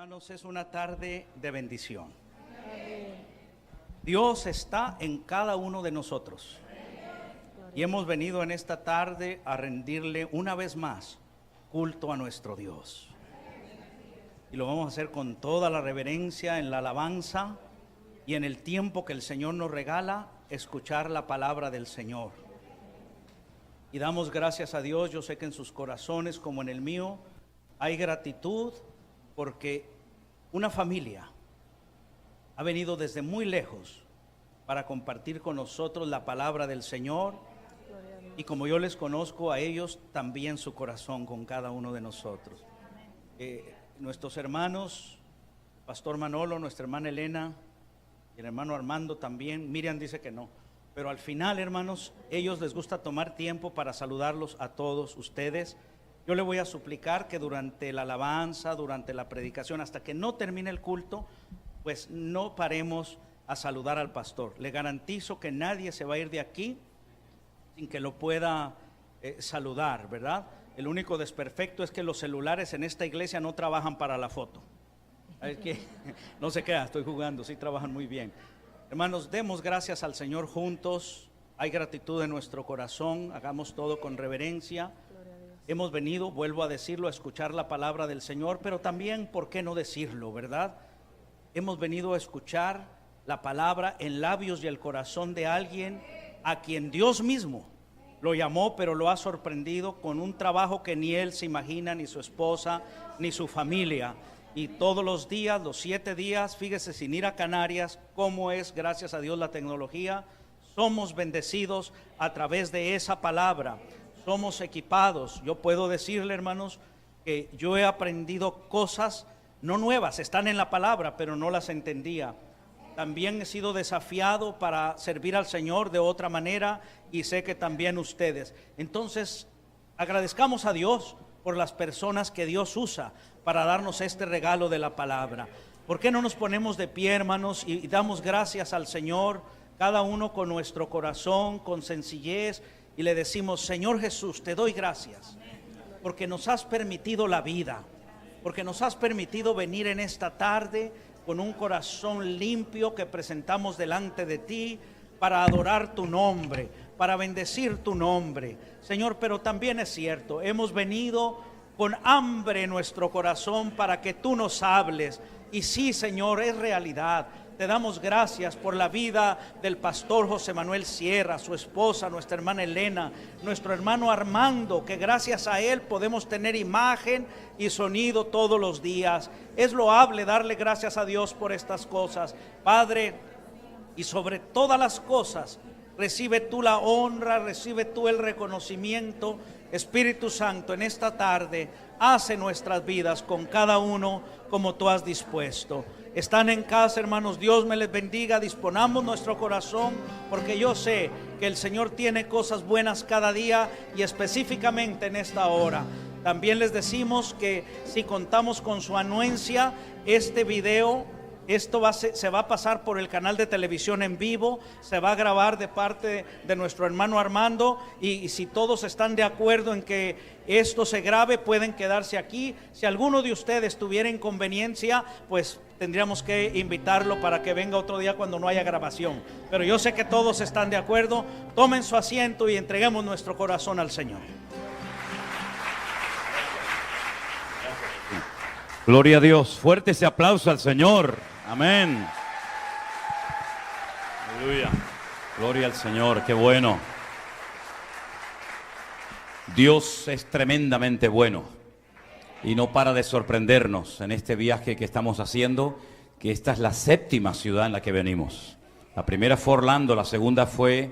Hermanos, es una tarde de bendición. Dios está en cada uno de nosotros. Y hemos venido en esta tarde a rendirle una vez más culto a nuestro Dios. Y lo vamos a hacer con toda la reverencia en la alabanza y en el tiempo que el Señor nos regala, escuchar la palabra del Señor. Y damos gracias a Dios. Yo sé que en sus corazones como en el mío hay gratitud, porque una familia ha venido desde muy lejos para compartir con nosotros la palabra del Señor, y como yo les conozco a ellos, también su corazón con cada uno de nosotros. Nuestros hermanos, Pastor Manolo, nuestra hermana Elena y el hermano Armando también. Miriam dice que no, pero al final, hermanos, ellos les gusta tomar tiempo para saludarlos a todos ustedes. Yo le voy a suplicar que durante la alabanza, durante la predicación, hasta que no termine el culto, pues no paremos a saludar al pastor. Le garantizo que nadie se va a ir de aquí sin que lo pueda saludar, ¿verdad? El único desperfecto es que los celulares en esta iglesia no trabajan para la foto. Es que no se queda, estoy jugando, sí trabajan muy bien. Hermanos, demos gracias al Señor juntos. Hay gratitud en nuestro corazón, hagamos todo con reverencia. Hemos venido, vuelvo a decirlo, a escuchar la palabra del Señor, pero también, ¿por qué no decirlo, verdad? Hemos venido a escuchar la palabra en labios y el corazón de alguien a quien Dios mismo lo llamó, pero lo ha sorprendido con un trabajo que ni él se imagina, ni su esposa, ni su familia. Y todos los días, los 7 días, fíjese, sin ir a Canarias, cómo es, gracias a Dios, la tecnología, somos bendecidos a través de esa palabra. Somos equipados. Yo puedo decirle, hermanos, que yo he aprendido cosas no nuevas, están en la palabra, pero no las entendía. También he sido desafiado para servir al Señor de otra manera, y sé que también ustedes. Entonces, agradezcamos a Dios por las personas que Dios usa para darnos este regalo de la palabra. ¿Por qué no nos ponemos de pie, hermanos, y damos gracias al Señor, cada uno con nuestro corazón, con sencillez? Y le decimos: Señor Jesús, te doy gracias porque nos has permitido la vida, porque nos has permitido venir en esta tarde con un corazón limpio que presentamos delante de ti para adorar tu nombre, para bendecir tu nombre, Señor. Pero también es cierto, hemos venido con hambre en nuestro corazón para que tú nos hables. Y sí, Señor, es realidad. Te damos gracias por la vida del pastor José Manuel Sierra, su esposa, nuestra hermana Elena, nuestro hermano Armando, que gracias a él podemos tener imagen y sonido todos los días. Es loable darle gracias a Dios por estas cosas, Padre. Y sobre todas las cosas, recibe tú la honra, recibe tú el reconocimiento. Espíritu Santo, en esta tarde, hace nuestras vidas con cada uno como tú has dispuesto. Están en casa, hermanos, Dios me les bendiga. Disponamos nuestro corazón, porque yo sé que el Señor tiene cosas buenas cada día, y específicamente en esta hora. También les decimos que si contamos con su anuencia, este video, se va a pasar por el canal de televisión en vivo, se va a grabar de parte de nuestro hermano Armando, y si todos están de acuerdo en que esto se grabe, pueden quedarse aquí. Si alguno de ustedes tuviera inconveniencia, pues tendríamos que invitarlo para que venga otro día cuando no haya grabación. Pero yo sé que todos están de acuerdo. Tomen su asiento y entreguemos nuestro corazón al Señor. Gloria a Dios. Fuerte ese aplauso al Señor. Amén. Aleluya. Gloria al Señor. Qué bueno. Dios es tremendamente bueno y no para de sorprendernos en este viaje que estamos haciendo, que esta es la 7ª ciudad en la que venimos. La primera fue Orlando, la segunda fue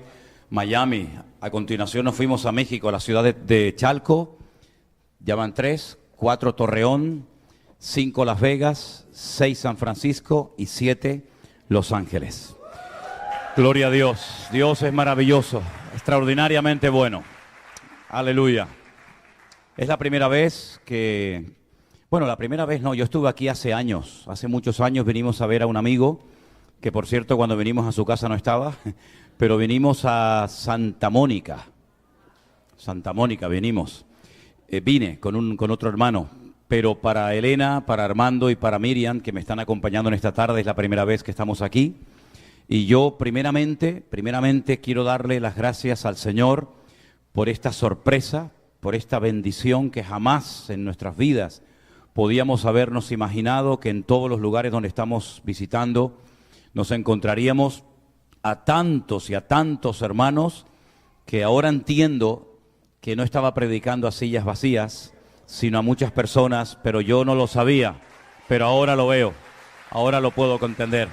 Miami. A continuación nos fuimos a México, a la ciudad de Chalco. Ya van 3, 4 Torreón, 5 Las Vegas, 6 San Francisco y 7 Los Ángeles. Gloria a Dios. Dios es maravilloso, extraordinariamente bueno. Aleluya. Es la primera vez que... Bueno, la primera vez no, yo estuve aquí hace años. Hace muchos años vinimos a ver a un amigo, que por cierto cuando vinimos a su casa no estaba, pero vinimos a Santa Mónica. Santa Mónica vinimos. Vine con otro hermano, pero para Elena, para Armando y para Miriam, que me están acompañando en esta tarde, es la primera vez que estamos aquí. Y yo primeramente quiero darle las gracias al Señor por esta sorpresa, por esta bendición que jamás en nuestras vidas podíamos habernos imaginado, que en todos los lugares donde estamos visitando nos encontraríamos a tantos y a tantos hermanos que ahora entiendo que no estaba predicando a sillas vacías, sino a muchas personas, pero yo no lo sabía, pero ahora lo veo, ahora lo puedo comprender.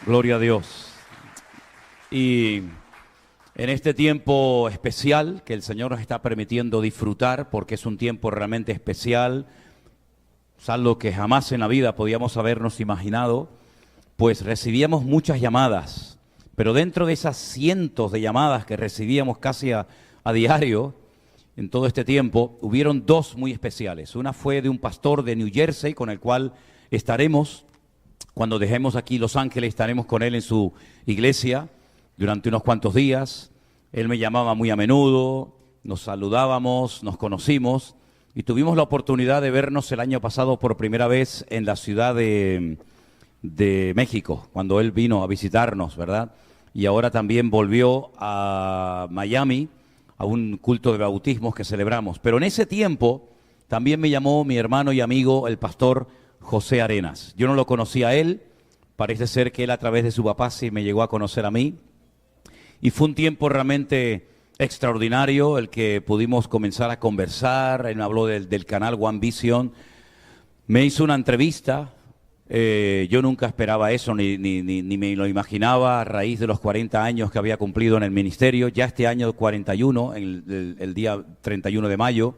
Gloria a Dios. Y en este tiempo especial que el Señor nos está permitiendo disfrutar, porque es un tiempo realmente especial, es algo que jamás en la vida podíamos habernos imaginado, pues recibíamos muchas llamadas, pero dentro de esas cientos de llamadas que recibíamos casi a diario, en todo este tiempo, hubieron dos muy especiales. Una fue de un pastor de New Jersey, con el cual estaremos, cuando dejemos aquí Los Ángeles, estaremos con él en su iglesia durante unos cuantos días. Él me llamaba muy a menudo, nos saludábamos, nos conocimos y tuvimos la oportunidad de vernos el año pasado por primera vez en la ciudad de México, cuando él vino a visitarnos, ¿verdad? Y ahora también volvió a Miami a un culto de bautismos que celebramos. Pero en ese tiempo también me llamó mi hermano y amigo, el pastor José Arenas. Yo no lo conocía a él, parece ser que él a través de su papá sí me llegó a conocer a mí. Y fue un tiempo realmente extraordinario el que pudimos comenzar a conversar. Él me habló del canal One Vision, me hizo una entrevista. Yo nunca esperaba eso, ni me lo imaginaba a raíz de los 40 años que había cumplido en el ministerio, ya este año 41, el día 31 de mayo,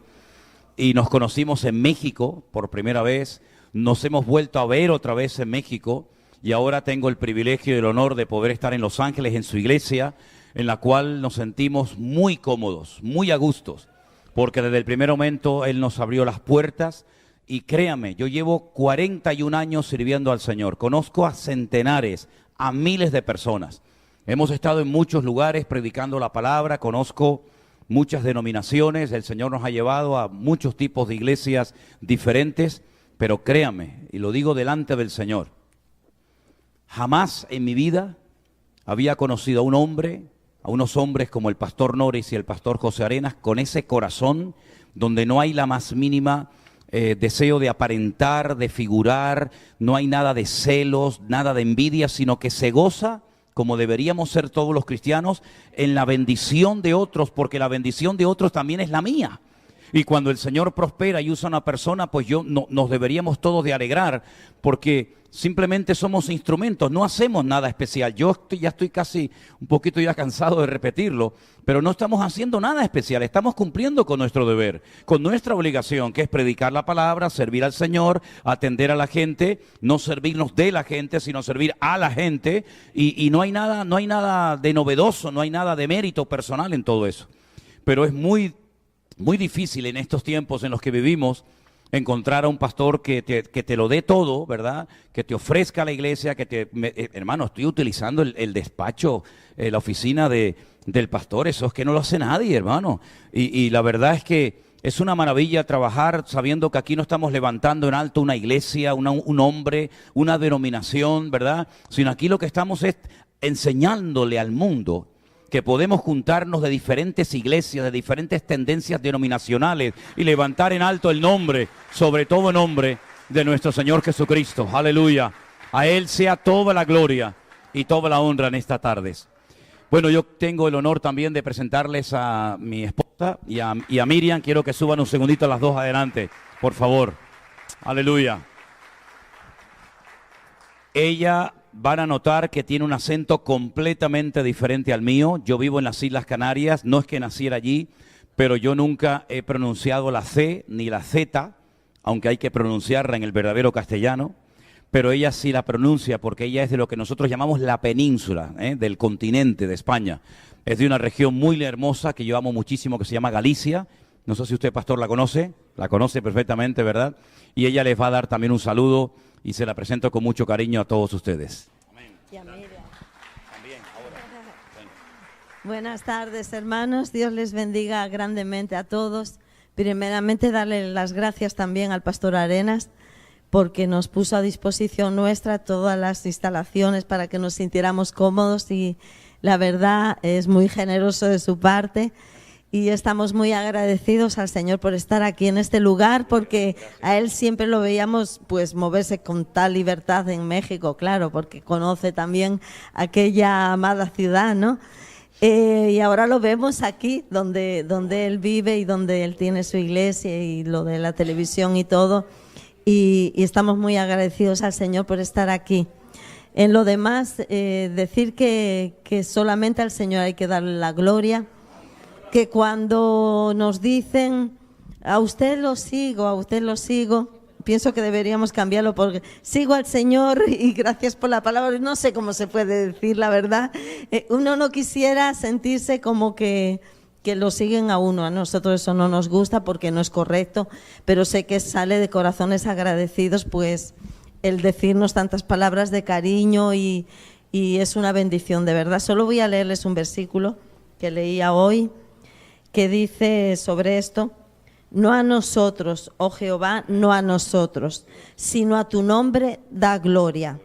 y nos conocimos en México por primera vez, nos hemos vuelto a ver otra vez en México, y ahora tengo el privilegio y el honor de poder estar en Los Ángeles, en su iglesia, en la cual nos sentimos muy cómodos, muy a gustos, porque desde el primer momento Él nos abrió las puertas. Y créame, yo llevo 41 años sirviendo al Señor, conozco a centenares, a miles de personas. Hemos estado en muchos lugares predicando la palabra, conozco muchas denominaciones, el Señor nos ha llevado a muchos tipos de iglesias diferentes, pero créame, y lo digo delante del Señor, jamás en mi vida había conocido a un hombre, a unos hombres como el pastor Norris y el pastor José Arenas, con ese corazón donde no hay la más mínima deseo de aparentar, de figurar, no hay nada de celos, nada de envidia, sino que se goza, como deberíamos ser todos los cristianos, en la bendición de otros, porque la bendición de otros también es la mía. Y cuando el Señor prospera y usa a una persona, pues nos deberíamos todos de alegrar, porque simplemente somos instrumentos, no hacemos nada especial. Ya estoy casi un poquito ya cansado de repetirlo, pero no estamos haciendo nada especial, estamos cumpliendo con nuestro deber, con nuestra obligación, que es predicar la palabra, servir al Señor, atender a la gente, no servirnos de la gente, sino servir a la gente, y no hay nada de novedoso, no hay nada de mérito personal en todo eso. Pero es muy difícil en estos tiempos en los que vivimos encontrar a un pastor que te lo dé todo, ¿verdad? Que te ofrezca a la iglesia, hermano, estoy utilizando el despacho, la oficina del pastor, eso es que no lo hace nadie, hermano. Y la verdad es que es una maravilla trabajar sabiendo que aquí no estamos levantando en alto una iglesia, un hombre, una denominación, ¿verdad? Sino aquí lo que estamos es enseñándole al mundo que podemos juntarnos de diferentes iglesias, de diferentes tendencias denominacionales y levantar en alto el nombre, sobre todo el nombre de nuestro Señor Jesucristo. Aleluya. A Él sea toda la gloria y toda la honra en estas tardes. Bueno, yo tengo el honor también de presentarles a mi esposa y a Miriam. Quiero que suban un segundito las dos adelante, por favor. Aleluya. Ella... van a notar que tiene un acento completamente diferente al mío. Yo vivo en las Islas Canarias, no es que naciera allí, pero yo nunca he pronunciado la C ni la Z, aunque hay que pronunciarla en el verdadero castellano, pero ella sí la pronuncia porque ella es de lo que nosotros llamamos la península, del continente de España. Es de una región muy hermosa que yo amo muchísimo, que se llama Galicia. No sé si usted, pastor, la conoce perfectamente, ¿verdad? Y ella les va a dar también un saludo y se la presento con mucho cariño a todos ustedes. Amén. Y a Miriam. También, ahora. Buenas tardes, hermanos. Dios les bendiga grandemente a todos. Primeramente, darle las gracias también al pastor Arenas, porque nos puso a disposición nuestra todas las instalaciones para que nos sintiéramos cómodos, y la verdad es muy generoso de su parte. Y estamos muy agradecidos al Señor por estar aquí en este lugar, porque a Él siempre lo veíamos pues moverse con tal libertad en México, claro, porque conoce también aquella amada ciudad, ¿no? Y ahora lo vemos aquí, donde Él vive y donde Él tiene su iglesia y lo de la televisión y todo. Y estamos muy agradecidos al Señor por estar aquí. En lo demás, decir que solamente al Señor hay que darle la gloria, que cuando nos dicen a usted lo sigo, pienso que deberíamos cambiarlo porque sigo al Señor y gracias por la palabra. No sé cómo se puede decir, la verdad. Uno no quisiera sentirse como que lo siguen a uno. A nosotros eso no nos gusta porque no es correcto, pero sé que sale de corazones agradecidos pues el decirnos tantas palabras de cariño y es una bendición, de verdad. Solo voy a leerles un versículo que leía hoy, que dice sobre esto: no a nosotros, oh Jehová, no a nosotros, sino a tu nombre da gloria,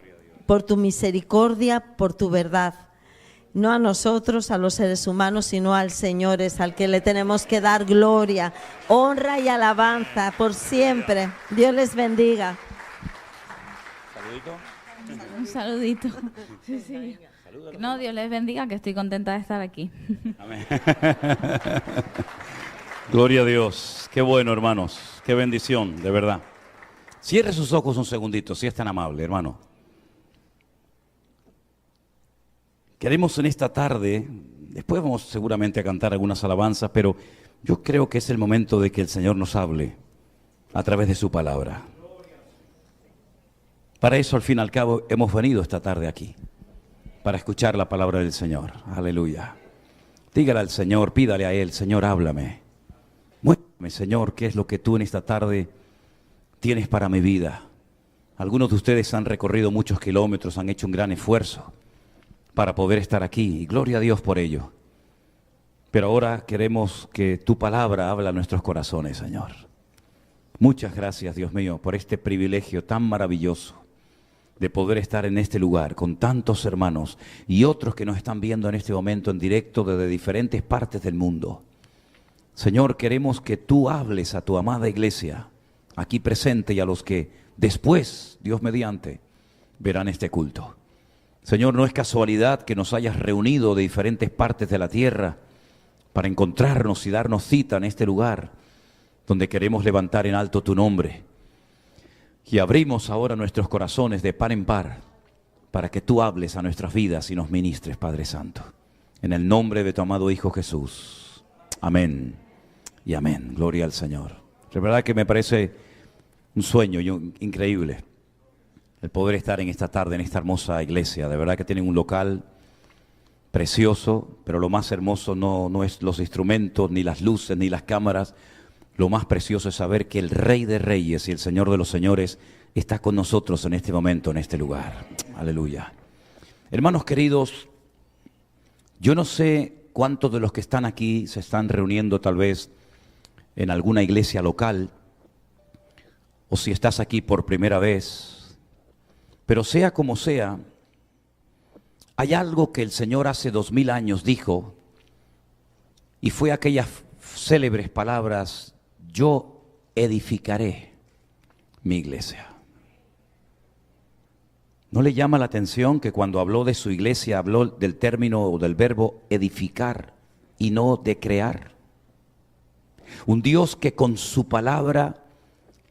por tu misericordia, por tu verdad. No a nosotros, a los seres humanos, sino al Señor, es al que le tenemos que dar gloria, honra y alabanza por siempre. Dios les bendiga. Un saludito. Sí, sí. No, Dios les bendiga, que estoy contenta de estar aquí. Amén. Gloria a Dios. Qué bueno, hermanos. Qué bendición, de verdad. Cierre sus ojos un segundito, si es tan amable, hermano. Queremos en esta tarde, después vamos seguramente a cantar algunas alabanzas, pero yo creo que es el momento de que el Señor nos hable a través de su palabra. Para eso, al fin y al cabo, hemos venido esta tarde aquí, para escuchar la palabra del Señor. Aleluya. Dígale al Señor, pídale a Él: Señor, háblame. Muéstrame, Señor, qué es lo que tú en esta tarde tienes para mi vida. Algunos de ustedes han recorrido muchos kilómetros, han hecho un gran esfuerzo para poder estar aquí, y gloria a Dios por ello. Pero ahora queremos que tu palabra hable a nuestros corazones, Señor. Muchas gracias, Dios mío, por este privilegio tan maravilloso de poder estar en este lugar con tantos hermanos y otros que nos están viendo en este momento en directo desde diferentes partes del mundo. Señor, queremos que tú hables a tu amada iglesia aquí presente y a los que después, Dios mediante, verán este culto. Señor, no es casualidad que nos hayas reunido de diferentes partes de la tierra para encontrarnos y darnos cita en este lugar donde queremos levantar en alto tu nombre. Y abrimos ahora nuestros corazones de par en par para que tú hables a nuestras vidas y nos ministres, Padre Santo. En el nombre de tu amado Hijo Jesús. Amén y amén. Gloria al Señor. De verdad que me parece un sueño increíble el poder estar en esta tarde en esta hermosa iglesia. De verdad que tienen un local precioso, pero lo más hermoso no es los instrumentos, ni las luces, ni las cámaras. Lo más precioso es saber que el Rey de Reyes y el Señor de los Señores está con nosotros en este momento, en este lugar. Aleluya. Hermanos queridos, yo no sé cuántos de los que están aquí se están reuniendo tal vez en alguna iglesia local, o si estás aquí por primera vez, pero sea como sea, hay algo que el Señor hace 2000 años dijo, y fue aquellas célebres palabras: yo edificaré mi iglesia. ¿No le llama la atención que cuando habló de su iglesia habló del término o del verbo edificar y no de crear? Un Dios que con su palabra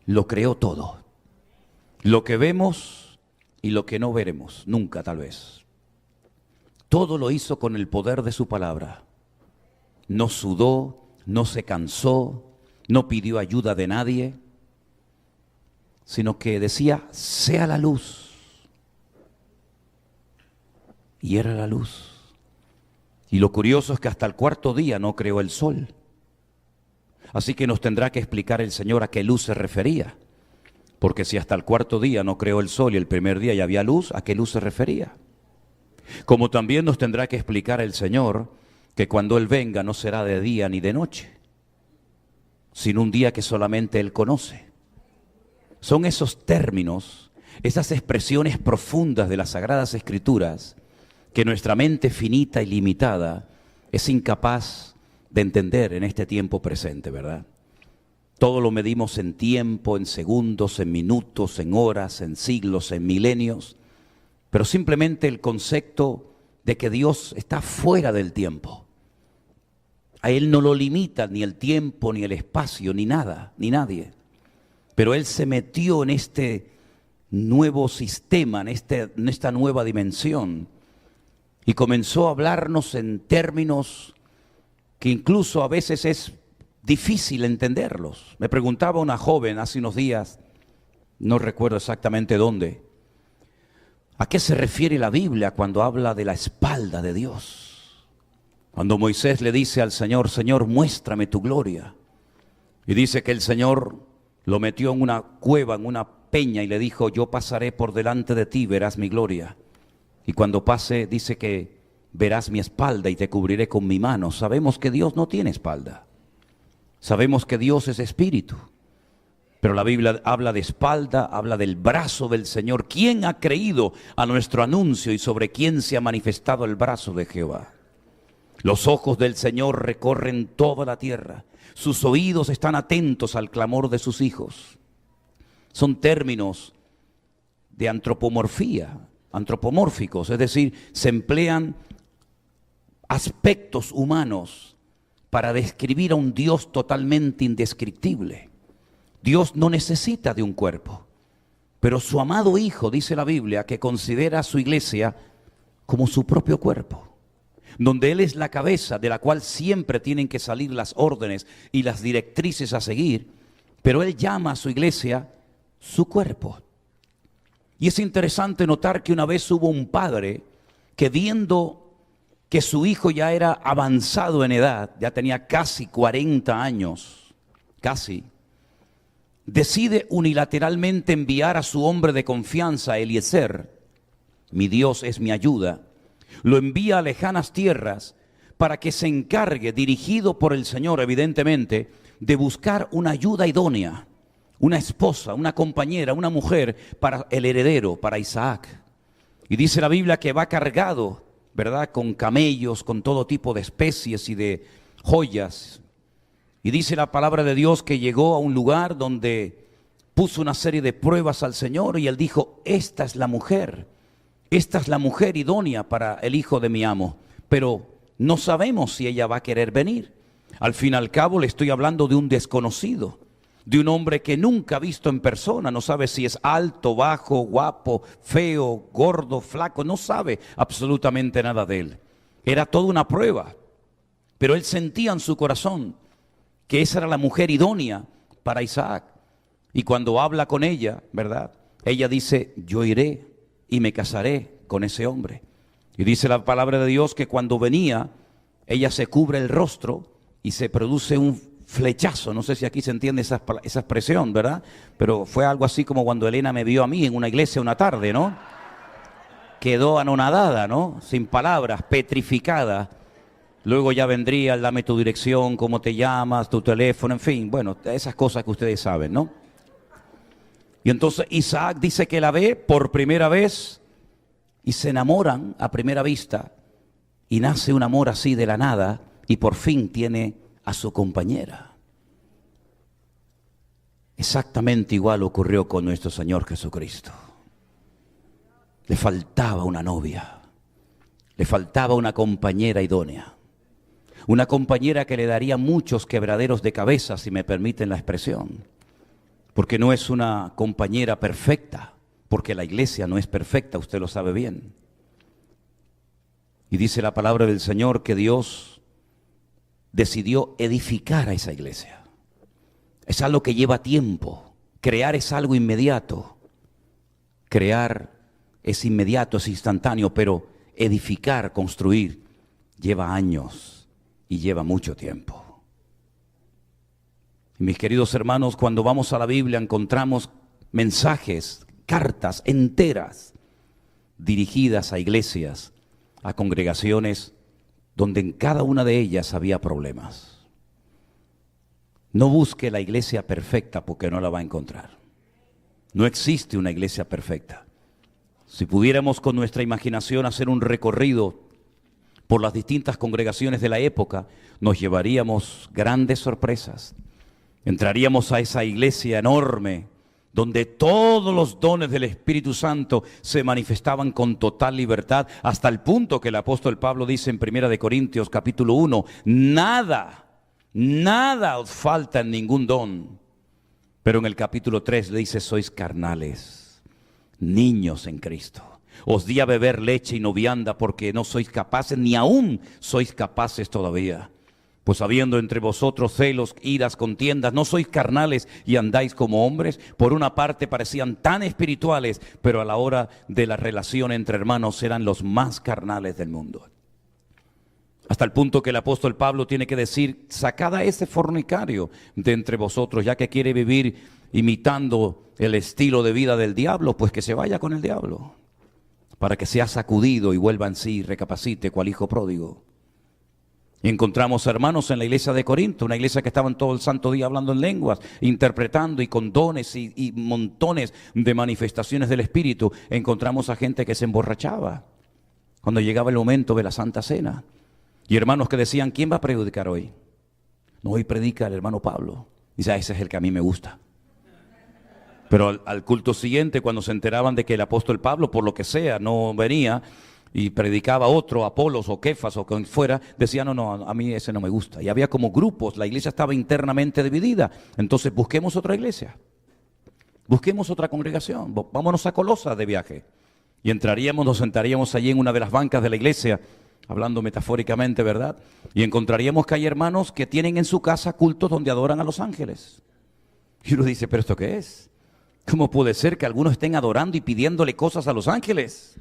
lo creó todo. Lo que vemos y lo que no veremos, nunca tal vez. Todo lo hizo con el poder de su palabra. No sudó, no se cansó, no pidió ayuda de nadie, sino que decía: sea la luz. Y era la luz. Y lo curioso es que hasta el cuarto día no creó el sol. Así que nos tendrá que explicar el Señor a qué luz se refería. Porque si hasta el cuarto día no creó el sol y el primer día ya había luz, ¿a qué luz se refería? Como también nos tendrá que explicar el Señor que cuando Él venga no será de día ni de noche, sino un día que solamente Él conoce. Son esos términos, esas expresiones profundas de las Sagradas Escrituras que nuestra mente finita y limitada es incapaz de entender en este tiempo presente, ¿verdad? Todo lo medimos en tiempo, en segundos, en minutos, en horas, en siglos, en milenios, pero simplemente el concepto de que Dios está fuera del tiempo. A Él no lo limita ni el tiempo, ni el espacio, ni nada, ni nadie. Pero Él se metió en este nuevo sistema, en esta nueva dimensión, y comenzó a hablarnos en términos que incluso a veces es difícil entenderlos. Me preguntaba una joven hace unos días, no recuerdo exactamente dónde, ¿a qué se refiere la Biblia cuando habla de la espalda de Dios? Cuando Moisés le dice al Señor, Señor, muéstrame tu gloria. Y dice que el Señor lo metió en una cueva, en una peña, y le dijo, yo pasaré por delante de ti, verás mi gloria. Y cuando pase, dice que verás mi espalda y te cubriré con mi mano. Sabemos que Dios no tiene espalda. Sabemos que Dios es espíritu. Pero la Biblia habla de espalda, habla del brazo del Señor. ¿Quién ha creído a nuestro anuncio y sobre quién se ha manifestado el brazo de Jehová? Los ojos del Señor recorren toda la tierra. Sus oídos están atentos al clamor de sus hijos. Son términos de antropomorfía, antropomórficos, es decir, se emplean aspectos humanos para describir a un Dios totalmente indescriptible. Dios no necesita de un cuerpo, pero su amado Hijo, dice la Biblia, que considera a su iglesia como su propio cuerpo, donde Él es la cabeza de la cual siempre tienen que salir las órdenes y las directrices a seguir, pero Él llama a su iglesia su cuerpo. Y es interesante notar que una vez hubo un padre que, viendo que su hijo ya era avanzado en edad, ya tenía casi 40 años, casi, decide unilateralmente enviar a su hombre de confianza, Eliezer, mi Dios es mi ayuda, lo envía a lejanas tierras para que se encargue, dirigido por el Señor evidentemente, de buscar una ayuda idónea, una esposa, una compañera, una mujer para el heredero, para Isaac. Y dice la Biblia que va cargado, ¿verdad?, con camellos, con todo tipo de especies y de joyas. Y dice la palabra de Dios que llegó a un lugar donde puso una serie de pruebas al Señor y Él dijo, esta es la mujer idónea para el hijo de mi amo, pero no sabemos si ella va a querer venir. Al fin y al cabo le estoy hablando de un desconocido, de un hombre que nunca ha visto en persona, no sabe si es alto, bajo, guapo, feo, gordo, flaco, no sabe absolutamente nada de él. Era toda una prueba, pero él sentía en su corazón que esa era la mujer idónea para Isaac. Y cuando habla con ella, ¿verdad?, ella dice, yo iré y me casaré con ese hombre. Y dice la palabra de Dios que cuando venía, ella se cubre el rostro y se produce un flechazo. No sé si aquí se entiende esa expresión, ¿verdad? Pero fue algo así como cuando Elena me vio a mí en una iglesia una tarde, ¿no? Quedó anonadada, ¿no? Sin palabras, petrificada. Luego ya vendría el dame tu dirección, cómo te llamas, tu teléfono, en fin, bueno, esas cosas que ustedes saben, ¿no? Y entonces Isaac dice que la ve por primera vez y se enamoran a primera vista y nace un amor así de la nada y por fin tiene a su compañera. Exactamente igual ocurrió con nuestro Señor Jesucristo. Le faltaba una novia, le faltaba una compañera idónea, una compañera que le daría muchos quebraderos de cabeza, si me permiten la expresión, porque no es una compañera perfecta, porque la iglesia no es perfecta, usted lo sabe bien. Y dice la palabra del Señor que Dios decidió edificar a esa iglesia. Es algo que lleva tiempo. Crear es algo inmediato. Crear es inmediato, es instantáneo, pero edificar, construir, lleva años y lleva mucho tiempo. Y mis queridos hermanos, cuando vamos a la Biblia encontramos mensajes, cartas enteras dirigidas a iglesias, a congregaciones donde en cada una de ellas había problemas. No busque la iglesia perfecta porque no la va a encontrar. No existe una iglesia perfecta. Si pudiéramos con nuestra imaginación hacer un recorrido por las distintas congregaciones de la época, nos llevaríamos grandes sorpresas. Entraríamos a esa iglesia enorme, donde todos los dones del Espíritu Santo se manifestaban con total libertad, hasta el punto que el apóstol Pablo dice en 1 Corintios capítulo 1, nada os falta en ningún don. Pero en el capítulo 3 le dice, sois carnales, niños en Cristo. Os di a beber leche y no vianda porque no sois capaces, ni aún sois capaces todavía. Pues habiendo entre vosotros celos, iras, contiendas, no sois carnales y andáis como hombres. Por una parte parecían tan espirituales, pero a la hora de la relación entre hermanos eran los más carnales del mundo. Hasta el punto que el apóstol Pablo tiene que decir, sacad a ese fornicario de entre vosotros, ya que quiere vivir imitando el estilo de vida del diablo, pues que se vaya con el diablo, para que sea sacudido y vuelva en sí y recapacite cual hijo pródigo. Y encontramos hermanos en la iglesia de Corinto, una iglesia que estaban todo el santo día hablando en lenguas, interpretando y con dones y montones de manifestaciones del Espíritu. Encontramos a gente que se emborrachaba cuando llegaba el momento de la Santa Cena. Y hermanos que decían, ¿quién va a predicar hoy? No, hoy predica el hermano Pablo. Dice, ese es el que a mí me gusta. Pero al culto siguiente, cuando se enteraban de que el apóstol Pablo, por lo que sea, no venía y predicaba otro, Apolos o Kefas o quien fuera, decían, no, a mí ese no me gusta. Y había como grupos, la iglesia estaba internamente dividida. Entonces busquemos otra iglesia, busquemos otra congregación, vámonos a Colosas de viaje. Y nos sentaríamos allí en una de las bancas de la iglesia, hablando metafóricamente, ¿verdad? Y encontraríamos que hay hermanos que tienen en su casa cultos donde adoran a los ángeles. Y uno dice, ¿pero esto qué es? ¿Cómo puede ser que algunos estén adorando y pidiéndole cosas a los ángeles?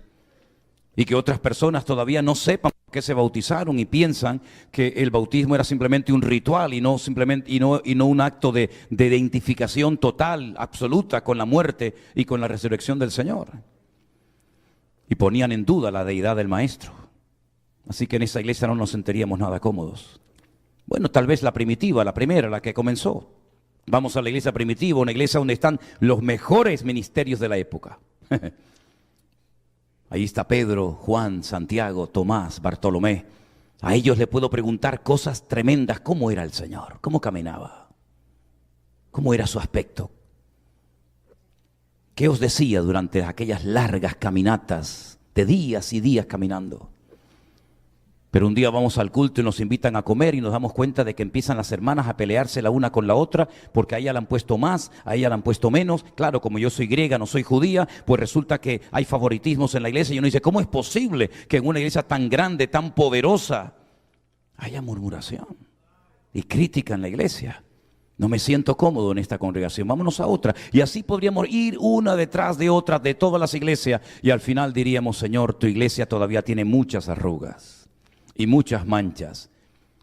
Y que otras personas todavía no sepan por qué se bautizaron y piensan que el bautismo era simplemente un ritual y no un acto de identificación total, absoluta con la muerte y con la resurrección del Señor. Y ponían en duda la deidad del Maestro. Así que en esa iglesia no nos sentiríamos nada cómodos. Bueno, tal vez la primitiva, la primera, la que comenzó. Vamos a la iglesia primitiva, una iglesia donde están los mejores ministerios de la época. Ahí está Pedro, Juan, Santiago, Tomás, Bartolomé. A ellos le puedo preguntar cosas tremendas. ¿Cómo era el Señor? ¿Cómo caminaba? ¿Cómo era su aspecto? ¿Qué os decía durante aquellas largas caminatas de días y días caminando? Pero un día vamos al culto y nos invitan a comer y nos damos cuenta de que empiezan las hermanas a pelearse la una con la otra porque a ella le han puesto más, a ella le han puesto menos. Claro, como yo soy griega, no soy judía, pues resulta que hay favoritismos en la iglesia. Y uno dice, ¿cómo es posible que en una iglesia tan grande, tan poderosa, haya murmuración y crítica en la iglesia? No me siento cómodo en esta congregación, vámonos a otra. Y así podríamos ir una detrás de otra de todas las iglesias y al final diríamos, Señor, tu iglesia todavía tiene muchas arrugas y muchas manchas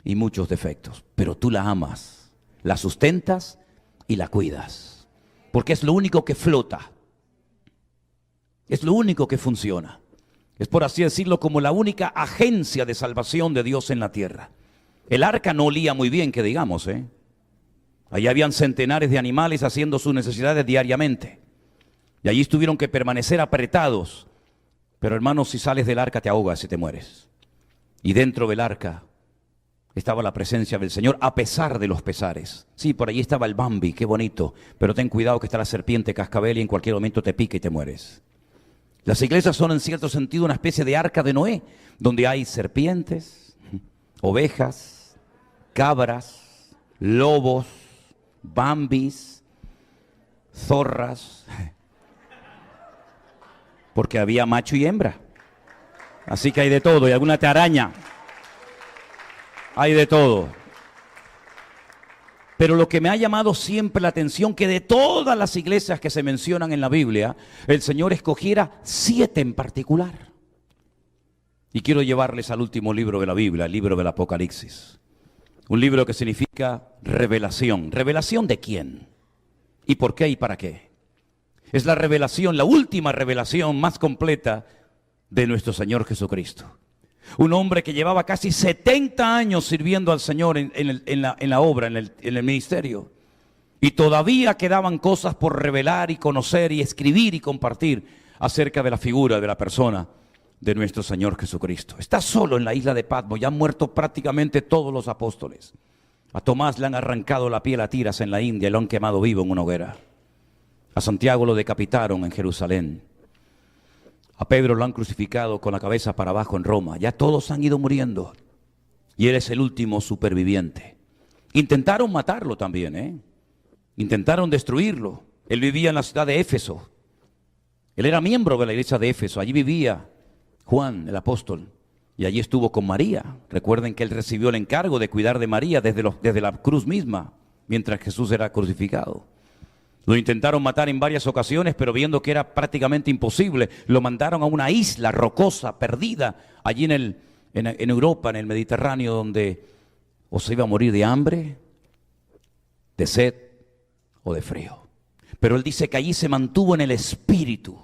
y muchos defectos, pero tú la amas, la sustentas y la cuidas, porque es lo único que flota, es lo único que funciona, es por así decirlo como la única agencia de salvación de Dios en la tierra. El arca no olía muy bien, que digamos, allí habían centenares de animales haciendo sus necesidades diariamente y allí tuvieron que permanecer apretados, pero hermanos, si sales del arca te ahogas y te mueres. Y dentro del arca estaba la presencia del Señor a pesar de los pesares. Sí, por allí estaba el Bambi, qué bonito, pero ten cuidado que está la serpiente cascabel y en cualquier momento te pica y te mueres. Las iglesias son en cierto sentido una especie de arca de Noé, donde hay serpientes, ovejas, cabras, lobos, bambis, zorras, porque había macho y hembra. Así que hay de todo, y alguna te araña. Hay de todo. Pero lo que me ha llamado siempre la atención, que de todas las iglesias que se mencionan en la Biblia, el Señor escogiera 7 en particular. Y quiero llevarles al último libro de la Biblia, el libro del Apocalipsis. Un libro que significa revelación. ¿Revelación de quién? ¿Y por qué y para qué? Es la revelación, la última revelación más completa de nuestro Señor Jesucristo. Un hombre que llevaba casi 70 años sirviendo al Señor en la obra, en el ministerio. Y todavía quedaban cosas por revelar y conocer y escribir y compartir acerca de la figura, de la persona de nuestro Señor Jesucristo. Está solo en la isla de Patmos, ya han muerto prácticamente todos los apóstoles. A Tomás le han arrancado la piel a tiras en la India y lo han quemado vivo en una hoguera. A Santiago lo decapitaron en Jerusalén. A Pedro lo han crucificado con la cabeza para abajo en Roma. Ya todos han ido muriendo. Y él es el último superviviente. Intentaron matarlo también, Intentaron destruirlo. Él vivía en la ciudad de Éfeso. Él era miembro de la iglesia de Éfeso. Allí vivía Juan, el apóstol. Y allí estuvo con María. Recuerden que él recibió el encargo de cuidar de María desde la cruz misma, mientras Jesús era crucificado. Lo intentaron matar en varias ocasiones, pero viendo que era prácticamente imposible, lo mandaron a una isla rocosa, perdida, allí en Europa, en el Mediterráneo, donde o se iba a morir de hambre, de sed o de frío. Pero él dice que allí se mantuvo en el espíritu.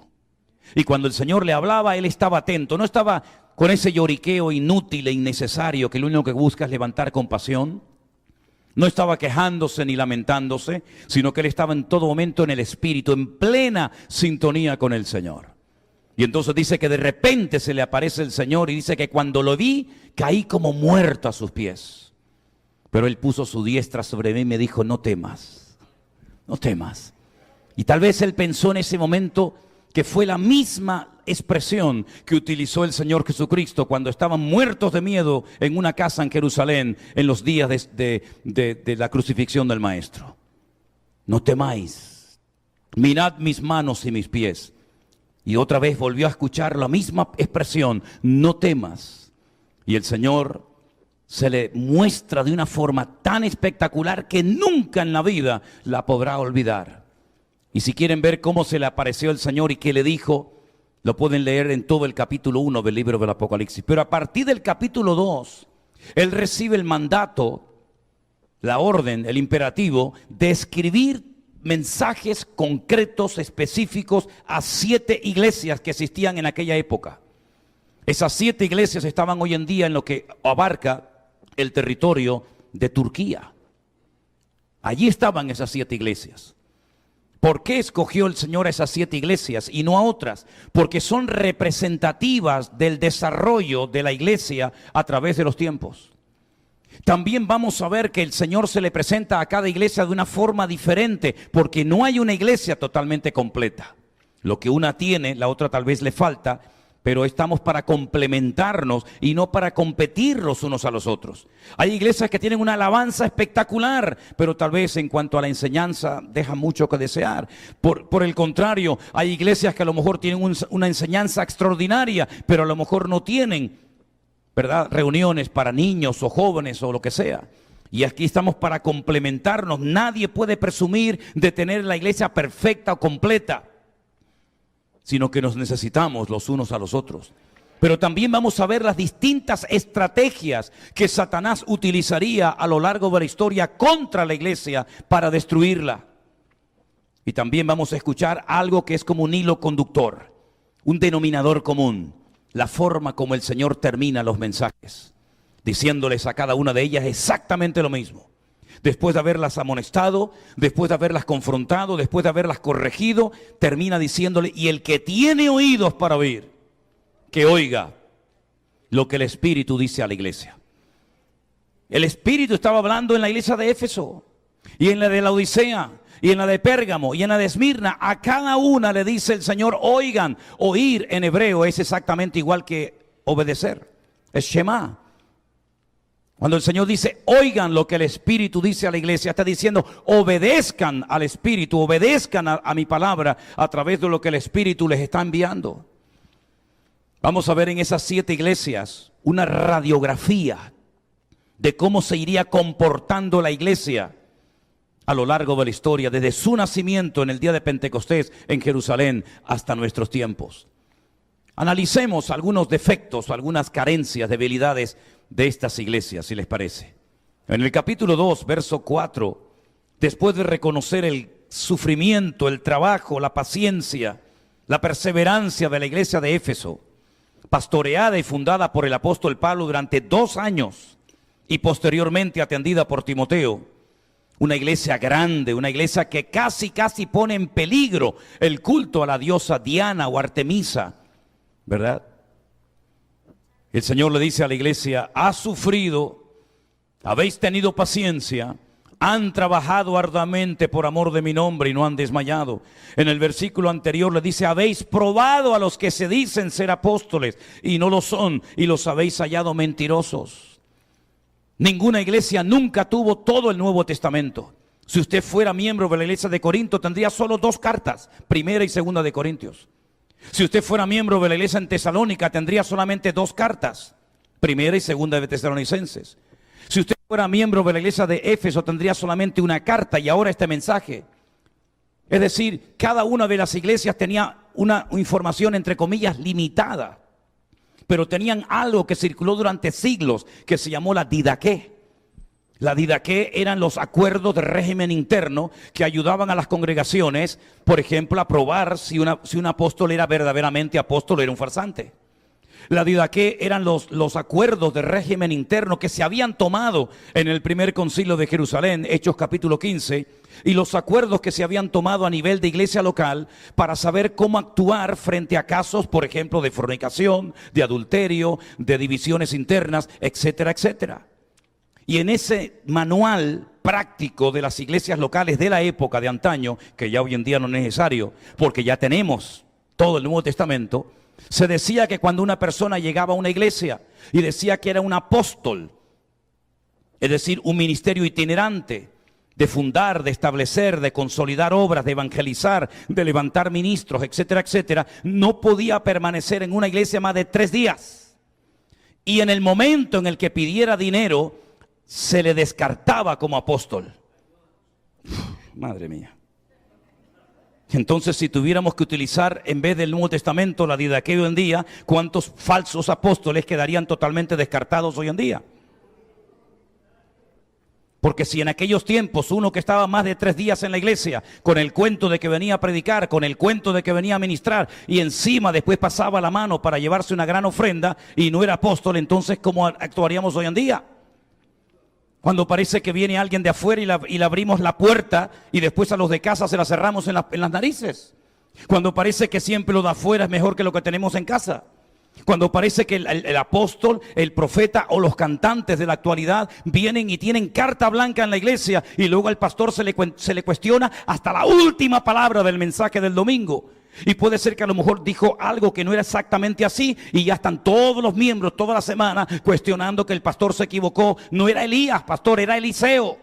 Y cuando el Señor le hablaba, él estaba atento, no estaba con ese lloriqueo inútil e innecesario que lo único que busca es levantar compasión. No estaba quejándose ni lamentándose, sino que él estaba en todo momento en el espíritu, en plena sintonía con el Señor. Y entonces dice que de repente se le aparece el Señor y dice que cuando lo vi, caí como muerto a sus pies. Pero él puso su diestra sobre mí y me dijo, no temas, no temas. Y tal vez él pensó en ese momento que fue la misma expresión que utilizó el Señor Jesucristo cuando estaban muertos de miedo en una casa en Jerusalén en los días de la crucifixión del Maestro. No temáis, mirad mis manos y mis pies. Y otra vez volvió a escuchar la misma expresión, no temas. Y el Señor se le muestra de una forma tan espectacular que nunca en la vida la podrá olvidar. Y si quieren ver cómo se le apareció el Señor y qué le dijo, lo pueden leer en todo el capítulo 1 del libro del Apocalipsis. Pero a partir del capítulo 2, él recibe el mandato, la orden, el imperativo de escribir mensajes concretos, específicos a 7 iglesias que existían en aquella época. Esas 7 iglesias estaban hoy en día en lo que abarca el territorio de Turquía. Allí estaban esas 7 iglesias. ¿Por qué escogió el Señor a esas 7 iglesias y no a otras? Porque son representativas del desarrollo de la iglesia a través de los tiempos. También vamos a ver que el Señor se le presenta a cada iglesia de una forma diferente, porque no hay una iglesia totalmente completa. Lo que una tiene, la otra tal vez le falta, pero estamos para complementarnos y no para competir los unos a los otros. Hay iglesias que tienen una alabanza espectacular, pero tal vez en cuanto a la enseñanza deja mucho que desear. Por el contrario, hay iglesias que a lo mejor tienen una enseñanza extraordinaria, pero a lo mejor no tienen, ¿verdad?, reuniones para niños o jóvenes o lo que sea. Y aquí estamos para complementarnos. Nadie puede presumir de tener la iglesia perfecta o completa, sino que nos necesitamos los unos a los otros. Pero también vamos a ver las distintas estrategias que Satanás utilizaría a lo largo de la historia contra la iglesia para destruirla. Y también vamos a escuchar algo que es como un hilo conductor, un denominador común, la forma como el Señor termina los mensajes, diciéndoles a cada una de ellas exactamente lo mismo. Después de haberlas amonestado, después de haberlas confrontado, después de haberlas corregido, termina diciéndole, y el que tiene oídos para oír, que oiga lo que el Espíritu dice a la iglesia. El Espíritu estaba hablando en la iglesia de Éfeso, y en la de la Odisea, y en la de Pérgamo, y en la de Esmirna. A cada una le dice el Señor, oigan. Oír en hebreo es exactamente igual que obedecer, es Shema. Cuando el Señor dice, oigan lo que el Espíritu dice a la iglesia, está diciendo, obedezcan al Espíritu, obedezcan a mi palabra a través de lo que el Espíritu les está enviando. Vamos a ver en esas 7 iglesias una radiografía de cómo se iría comportando la iglesia a lo largo de la historia, desde su nacimiento en el día de Pentecostés en Jerusalén hasta nuestros tiempos. Analicemos algunos defectos, algunas carencias, debilidades de estas iglesias, si les parece. En el capítulo 2, verso 4, después de reconocer el sufrimiento, el trabajo, la paciencia, la perseverancia de la iglesia de Éfeso, pastoreada y fundada por el apóstol Pablo durante 2 años y posteriormente atendida por Timoteo. Una iglesia grande, una iglesia que casi pone en peligro el culto a la diosa Diana o Artemisa, ¿verdad? El Señor le dice a la iglesia: has sufrido, habéis tenido paciencia, han trabajado arduamente por amor de mi nombre y no han desmayado. En el versículo anterior le dice: habéis probado a los que se dicen ser apóstoles y no lo son, y los habéis hallado mentirosos. Ninguna iglesia nunca tuvo todo el Nuevo Testamento. Si usted fuera miembro de la iglesia de Corinto, tendría solo 2 cartas, Primera y Segunda de Corintios. Si usted fuera miembro de la iglesia en Tesalónica, tendría solamente 2 cartas, Primera y Segunda de Tesalonicenses. Si usted fuera miembro de la iglesia de Éfeso, tendría solamente 1 carta y ahora este mensaje. Es decir, cada una de las iglesias tenía una información, entre comillas, limitada, pero tenían algo que circuló durante siglos, que se llamó la didaqué. La didaqué eran los acuerdos de régimen interno que ayudaban a las congregaciones, por ejemplo, a probar si un apóstol era verdaderamente apóstol o era un farsante. La didaqué eran los acuerdos de régimen interno que se habían tomado en el primer concilio de Jerusalén, Hechos capítulo 15, y los acuerdos que se habían tomado a nivel de iglesia local para saber cómo actuar frente a casos, por ejemplo, de fornicación, de adulterio, de divisiones internas, etcétera, etcétera. Y en ese manual práctico de las iglesias locales de la época de antaño, que ya hoy en día no es necesario, porque ya tenemos todo el Nuevo Testamento, se decía que cuando una persona llegaba a una iglesia y decía que era un apóstol, es decir, un ministerio itinerante, de fundar, de establecer, de consolidar obras, de evangelizar, de levantar ministros, etcétera, etcétera, no podía permanecer en una iglesia más de 3 días. Y en el momento en el que pidiera dinero, se le descartaba como apóstol. Madre mía. Entonces, si tuviéramos que utilizar en vez del Nuevo Testamento la didaqué hoy en día, ¿cuántos falsos apóstoles quedarían totalmente descartados hoy en día? Porque si en aquellos tiempos uno que estaba más de 3 días en la iglesia, con el cuento de que venía a predicar, con el cuento de que venía a ministrar, y encima después pasaba la mano para llevarse una gran ofrenda y no era apóstol, entonces ¿cómo actuaríamos hoy en día? Cuando parece que viene alguien de afuera y le abrimos la puerta y después a los de casa se la cerramos en las narices. Cuando parece que siempre lo de afuera es mejor que lo que tenemos en casa. Cuando parece que el apóstol, el profeta o los cantantes de la actualidad vienen y tienen carta blanca en la iglesia y luego al pastor se le cuestiona hasta la última palabra del mensaje del domingo. Y puede ser que a lo mejor dijo algo que no era exactamente así y ya están todos los miembros toda la semana cuestionando que el pastor se equivocó. No era Elías, pastor, era Eliseo.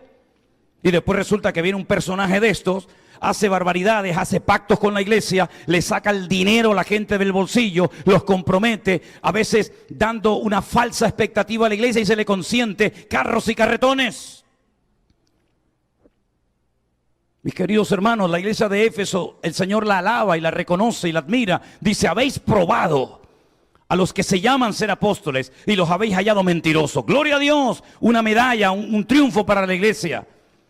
Y después resulta que viene un personaje de estos, hace barbaridades, hace pactos con la iglesia, le saca el dinero a la gente del bolsillo, los compromete, a veces dando una falsa expectativa a la iglesia y se le consiente carros y carretones. Mis queridos hermanos, la iglesia de Éfeso, el Señor la alaba y la reconoce y la admira. Dice: habéis probado a los que se llaman ser apóstoles y los habéis hallado mentirosos. Gloria a Dios, una medalla, un triunfo para la iglesia.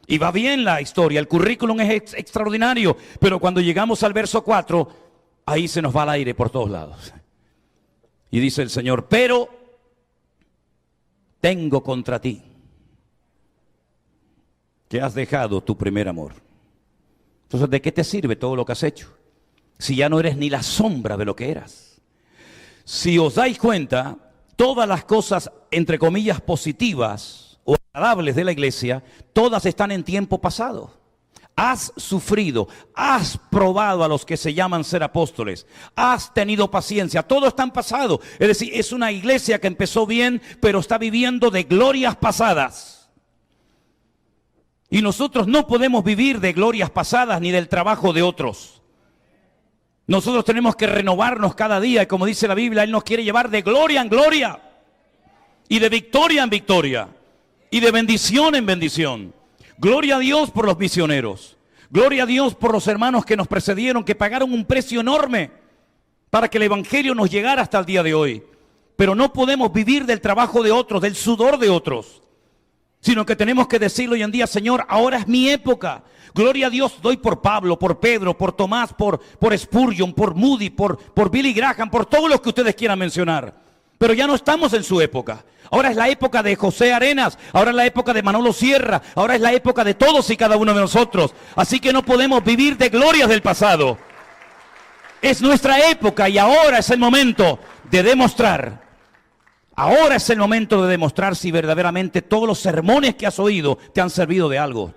Y va bien la historia, el currículum es extraordinario, pero cuando llegamos al verso 4, ahí se nos va el aire por todos lados. Y dice el Señor: pero tengo contra ti que has dejado tu primer amor. Entonces, ¿de qué te sirve todo lo que has hecho si ya no eres ni la sombra de lo que eras? Si os dais cuenta, todas las cosas, entre comillas, positivas o agradables de la iglesia, todas están en tiempo pasado. Has sufrido, has probado a los que se llaman ser apóstoles, has tenido paciencia, todo está en pasado. Es decir, es una iglesia que empezó bien, pero está viviendo de glorias pasadas. Y nosotros no podemos vivir de glorias pasadas ni del trabajo de otros. Nosotros tenemos que renovarnos cada día y como dice la Biblia, Él nos quiere llevar de gloria en gloria y de victoria en victoria y de bendición en bendición. Gloria a Dios por los misioneros. Gloria a Dios por los hermanos que nos precedieron, que pagaron un precio enorme para que el evangelio nos llegara hasta el día de hoy. Pero no podemos vivir del trabajo de otros, del sudor de otros. sino que tenemos que decirlo hoy en día: Señor, ahora es mi época. Gloria a Dios doy por Pablo, por Pedro, por Tomás, por Spurgeon, por Moody, por Billy Graham, por todos los que ustedes quieran mencionar. Pero ya no estamos en su época. Ahora es la época de José Arenas, ahora es la época de Manolo Sierra, ahora es la época de todos y cada uno de nosotros. Así que no podemos vivir de glorias del pasado. Es nuestra época y ahora es el momento de demostrar. Ahora es el momento de demostrar si verdaderamente todos los sermones que has oído te han servido de algo.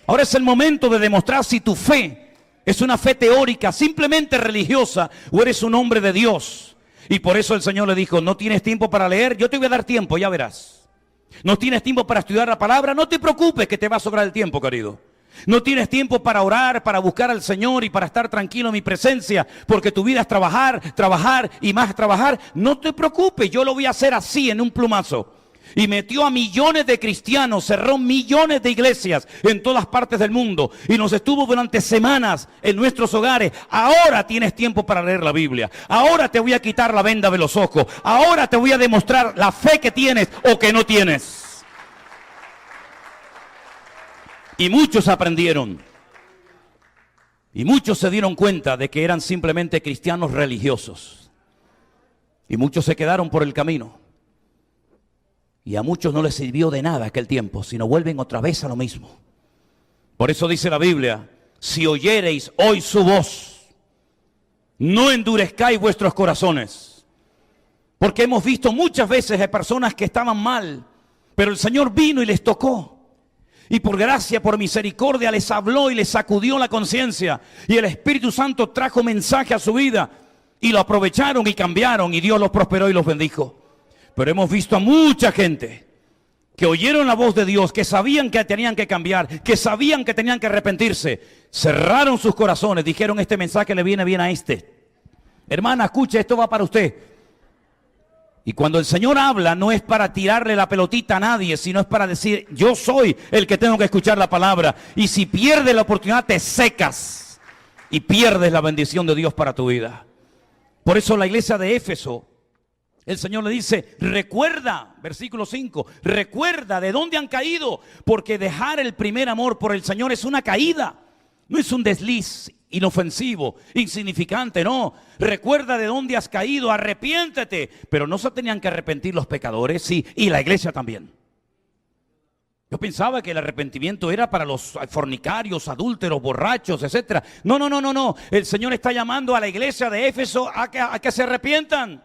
Ahora es el momento de demostrar si tu fe es una fe teórica, simplemente religiosa, o eres un hombre de Dios. Y por eso el Señor le dijo: no tienes tiempo para leer, yo te voy a dar tiempo, ya verás. No tienes tiempo para estudiar la palabra, no te preocupes que te va a sobrar el tiempo, querido. No tienes tiempo para orar, para buscar al Señor y para estar tranquilo en mi presencia, porque tu vida es trabajar, trabajar y más trabajar. No te preocupes, yo lo voy a hacer así en un plumazo. Y metió a millones de cristianos, cerró millones de iglesias en todas partes del mundo y nos estuvo durante semanas en nuestros hogares. Ahora tienes tiempo para leer la Biblia. Ahora te voy a quitar la venda de los ojos. Ahora te voy a demostrar la fe que tienes o que no tienes. Y muchos aprendieron. Y muchos se dieron cuenta de que eran simplemente cristianos religiosos. Y muchos se quedaron por el camino. Y a muchos no les sirvió de nada aquel tiempo, sino vuelven otra vez a lo mismo. Por eso dice la Biblia: si oyereis hoy su voz, no endurezcáis vuestros corazones. Porque hemos visto muchas veces a personas que estaban mal, pero el Señor vino y les tocó. Y por gracia, por misericordia, les habló y les sacudió la conciencia. Y el Espíritu Santo trajo mensaje a su vida. Y lo aprovecharon y cambiaron. Y Dios los prosperó y los bendijo. Pero hemos visto a mucha gente que oyeron la voz de Dios, que sabían que tenían que cambiar, que sabían que tenían que arrepentirse. Cerraron sus corazones, dijeron: este mensaje le viene bien a este. Hermana, escuche, esto va para usted. Y cuando el Señor habla, no es para tirarle la pelotita a nadie, sino es para decir: yo soy el que tengo que escuchar la palabra. Y si pierdes la oportunidad, te secas y pierdes la bendición de Dios para tu vida. Por eso la iglesia de Éfeso, el Señor le dice: recuerda, versículo 5, recuerda de dónde han caído, porque dejar el primer amor por el Señor es una caída, no es un desliz inofensivo, insignificante, no. Recuerda de dónde has caído, arrepiéntete. Pero no se tenían que arrepentir los pecadores, sí, y la iglesia también. Yo pensaba que el arrepentimiento era para los fornicarios, adúlteros, borrachos, etcétera. No. El Señor está llamando a la iglesia de Éfeso a que se arrepientan.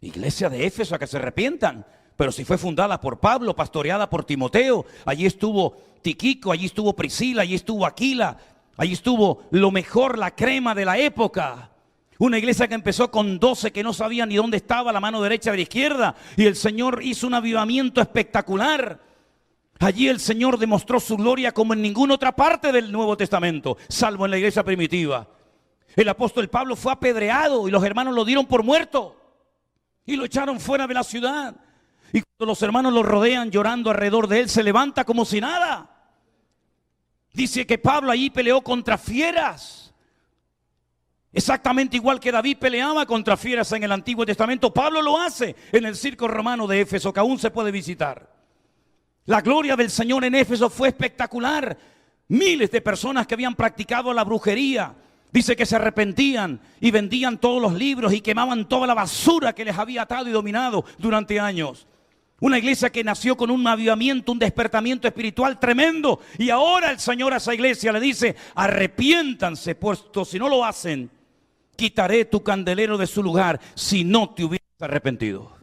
Iglesia de Éfeso, a que se arrepientan. Pero si fue fundada por Pablo, pastoreada por Timoteo, allí estuvo Tiquico, allí estuvo Priscila, allí estuvo Aquila, allí estuvo lo mejor, la crema de la época. Una iglesia que empezó con 12 que no sabían ni dónde estaba la mano derecha de la izquierda. Y el Señor hizo un avivamiento espectacular. Allí el Señor demostró su gloria como en ninguna otra parte del Nuevo Testamento, salvo en la iglesia primitiva. El apóstol Pablo fue apedreado y los hermanos lo dieron por muerto. Y lo echaron fuera de la ciudad. Y cuando los hermanos lo rodean llorando alrededor de él, se levanta como si nada. Dice que Pablo allí peleó contra fieras. Exactamente igual que David peleaba contra fieras en el Antiguo Testamento. Pablo lo hace en el circo romano de Éfeso, que aún se puede visitar. La gloria del Señor en Éfeso fue espectacular. Miles de personas que habían practicado la brujería, dice que se arrepentían y vendían todos los libros y quemaban toda la basura que les había atado y dominado durante años. Una iglesia que nació con un avivamiento, un despertamiento espiritual tremendo. Y ahora el Señor a esa iglesia le dice: arrepiéntanse, puesto si no lo hacen, quitaré tu candelero de su lugar si no te hubieras arrepentido.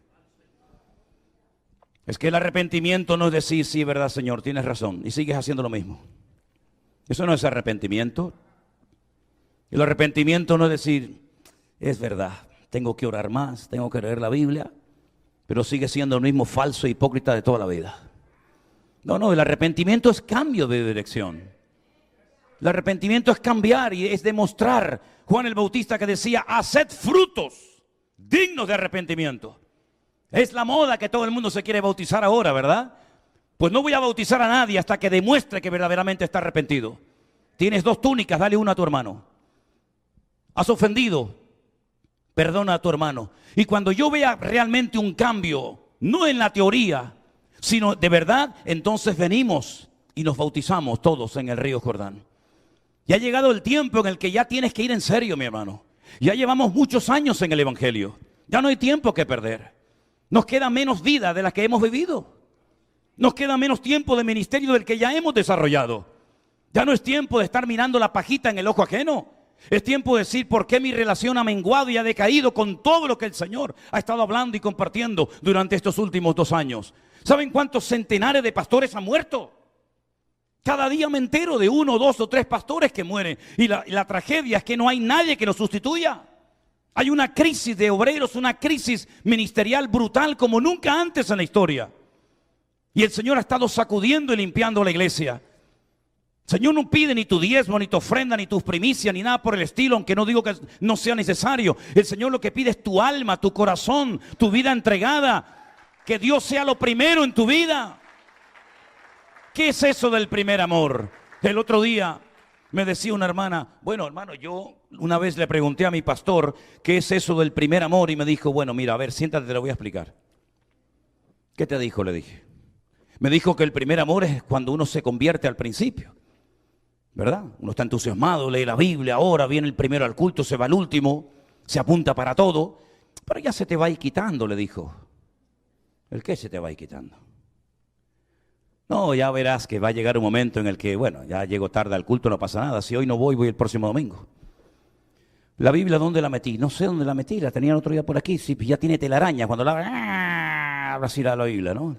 Es que el arrepentimiento no es decir: sí, verdad, Señor, tienes razón, y sigues haciendo lo mismo. Eso no es arrepentimiento. El arrepentimiento no es decir: es verdad, tengo que orar más, tengo que leer la Biblia, pero sigue siendo el mismo falso e hipócrita de toda la vida. No, el arrepentimiento es cambio de dirección. El arrepentimiento es cambiar y es demostrar. Juan el Bautista que decía: haced frutos dignos de arrepentimiento. Es la moda que todo el mundo se quiere bautizar ahora, ¿verdad? Pues no voy a bautizar a nadie hasta que demuestre que verdaderamente está arrepentido. Tienes 2 túnicas, dale una a tu hermano. Has ofendido, perdona a tu hermano. Y cuando yo vea realmente un cambio, no en la teoría, sino de verdad, entonces venimos y nos bautizamos todos en el río Jordán. Ya ha llegado el tiempo en el que ya tienes que ir en serio, mi hermano. Ya llevamos muchos años en el Evangelio. Ya no hay tiempo que perder. Nos queda menos vida de la que hemos vivido. Nos queda menos tiempo de ministerio del que ya hemos desarrollado. Ya no es tiempo de estar mirando la pajita en el ojo ajeno. Es tiempo de decir por qué mi relación ha menguado y ha decaído con todo lo que el Señor ha estado hablando y compartiendo durante estos últimos 2 años. ¿Saben cuántos centenares de pastores han muerto? Cada día me entero de 1, 2 o 3 pastores que mueren. Y la tragedia es que no hay nadie que los sustituya. Hay una crisis de obreros, una crisis ministerial brutal como nunca antes en la historia. Y el Señor ha estado sacudiendo y limpiando la iglesia. El Señor no pide ni tu diezmo, ni tu ofrenda, ni tus primicias, ni nada por el estilo, aunque no digo que no sea necesario. El Señor lo que pide es tu alma, tu corazón, tu vida entregada. Que Dios sea lo primero en tu vida. ¿Qué es eso del primer amor? El otro día me decía una hermana, bueno, hermano, yo una vez le pregunté a mi pastor, ¿qué es eso del primer amor? Y me dijo, bueno, mira, a ver, siéntate, te lo voy a explicar. ¿Qué te dijo? Le dije. Me dijo que el primer amor es cuando uno se convierte al principio, ¿verdad? Uno está entusiasmado, lee la Biblia, ahora viene el primero al culto, se va al último, se apunta para todo, pero ya se te va a ir quitando, le dijo. ¿El qué se te va a ir quitando? No, ya verás que va a llegar un momento en el que, bueno, ya llego tarde al culto, no pasa nada. Si hoy no voy, voy el próximo domingo. La Biblia, ¿dónde la metí? No sé dónde la metí, la tenía el otro día por aquí. Sí, ya tiene telaraña, cuando la ahora sí la Biblia, ¿no?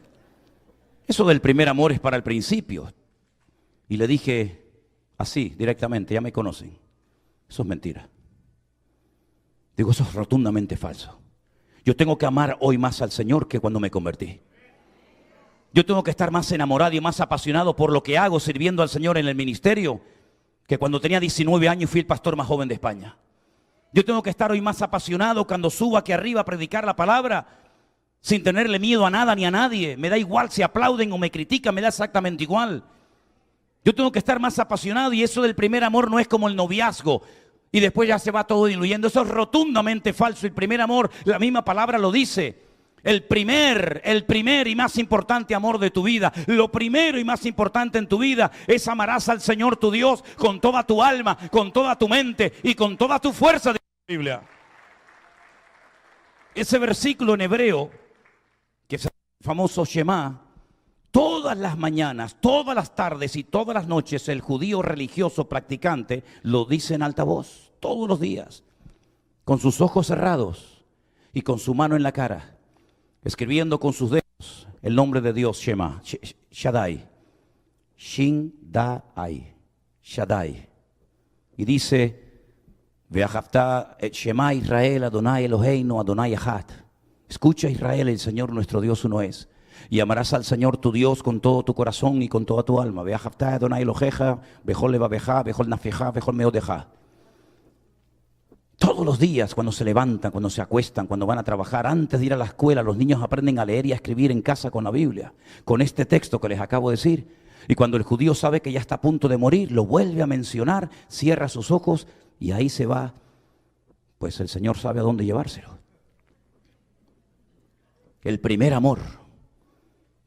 Eso del primer amor es para el principio. Y le dije así, directamente, ya me conocen. Eso es mentira. Digo, eso es rotundamente falso. Yo tengo que amar hoy más al Señor que cuando me convertí. Yo tengo que estar más enamorado y más apasionado por lo que hago sirviendo al Señor en el ministerio que cuando tenía 19 años y fui el pastor más joven de España. Yo tengo que estar hoy más apasionado cuando subo aquí arriba a predicar la palabra sin tenerle miedo a nada ni a nadie. Me da igual si aplauden o me critican, me da exactamente igual. Yo tengo que estar más apasionado y eso del primer amor no es como el noviazgo y después ya se va todo diluyendo. Eso es rotundamente falso. El primer amor, la misma palabra lo dice. El primer y más importante amor de tu vida, lo primero y más importante en tu vida es amarás al Señor tu Dios con toda tu alma, con toda tu mente y con toda tu fuerza de la Biblia. Ese versículo en hebreo, que es el famoso Shema, todas las mañanas, todas las tardes y todas las noches el judío religioso practicante lo dice en alta voz, todos los días, con sus ojos cerrados y con su mano en la cara, escribiendo con sus dedos el nombre de Dios, Shema, Shaddai, Shin Dai, Shaddai. Y dice, Ve'ahavta et Shema Israel, Adonai Eloheinu, Adonai Echad. Escucha Israel, el Señor nuestro Dios uno es. Y amarás al Señor tu Dios con todo tu corazón y con toda tu alma. Ve'ahavta Adonai Eloheja, Bechol levabeja, Bechol nafeja, Bechol meodeja. Todos los días, cuando se levantan, cuando se acuestan, cuando van a trabajar, antes de ir a la escuela, los niños aprenden a leer y a escribir en casa con la Biblia, con este texto que les acabo de decir. Y cuando el judío sabe que ya está a punto de morir, lo vuelve a mencionar, cierra sus ojos y ahí se va. Pues el Señor sabe a dónde llevárselo. El primer amor.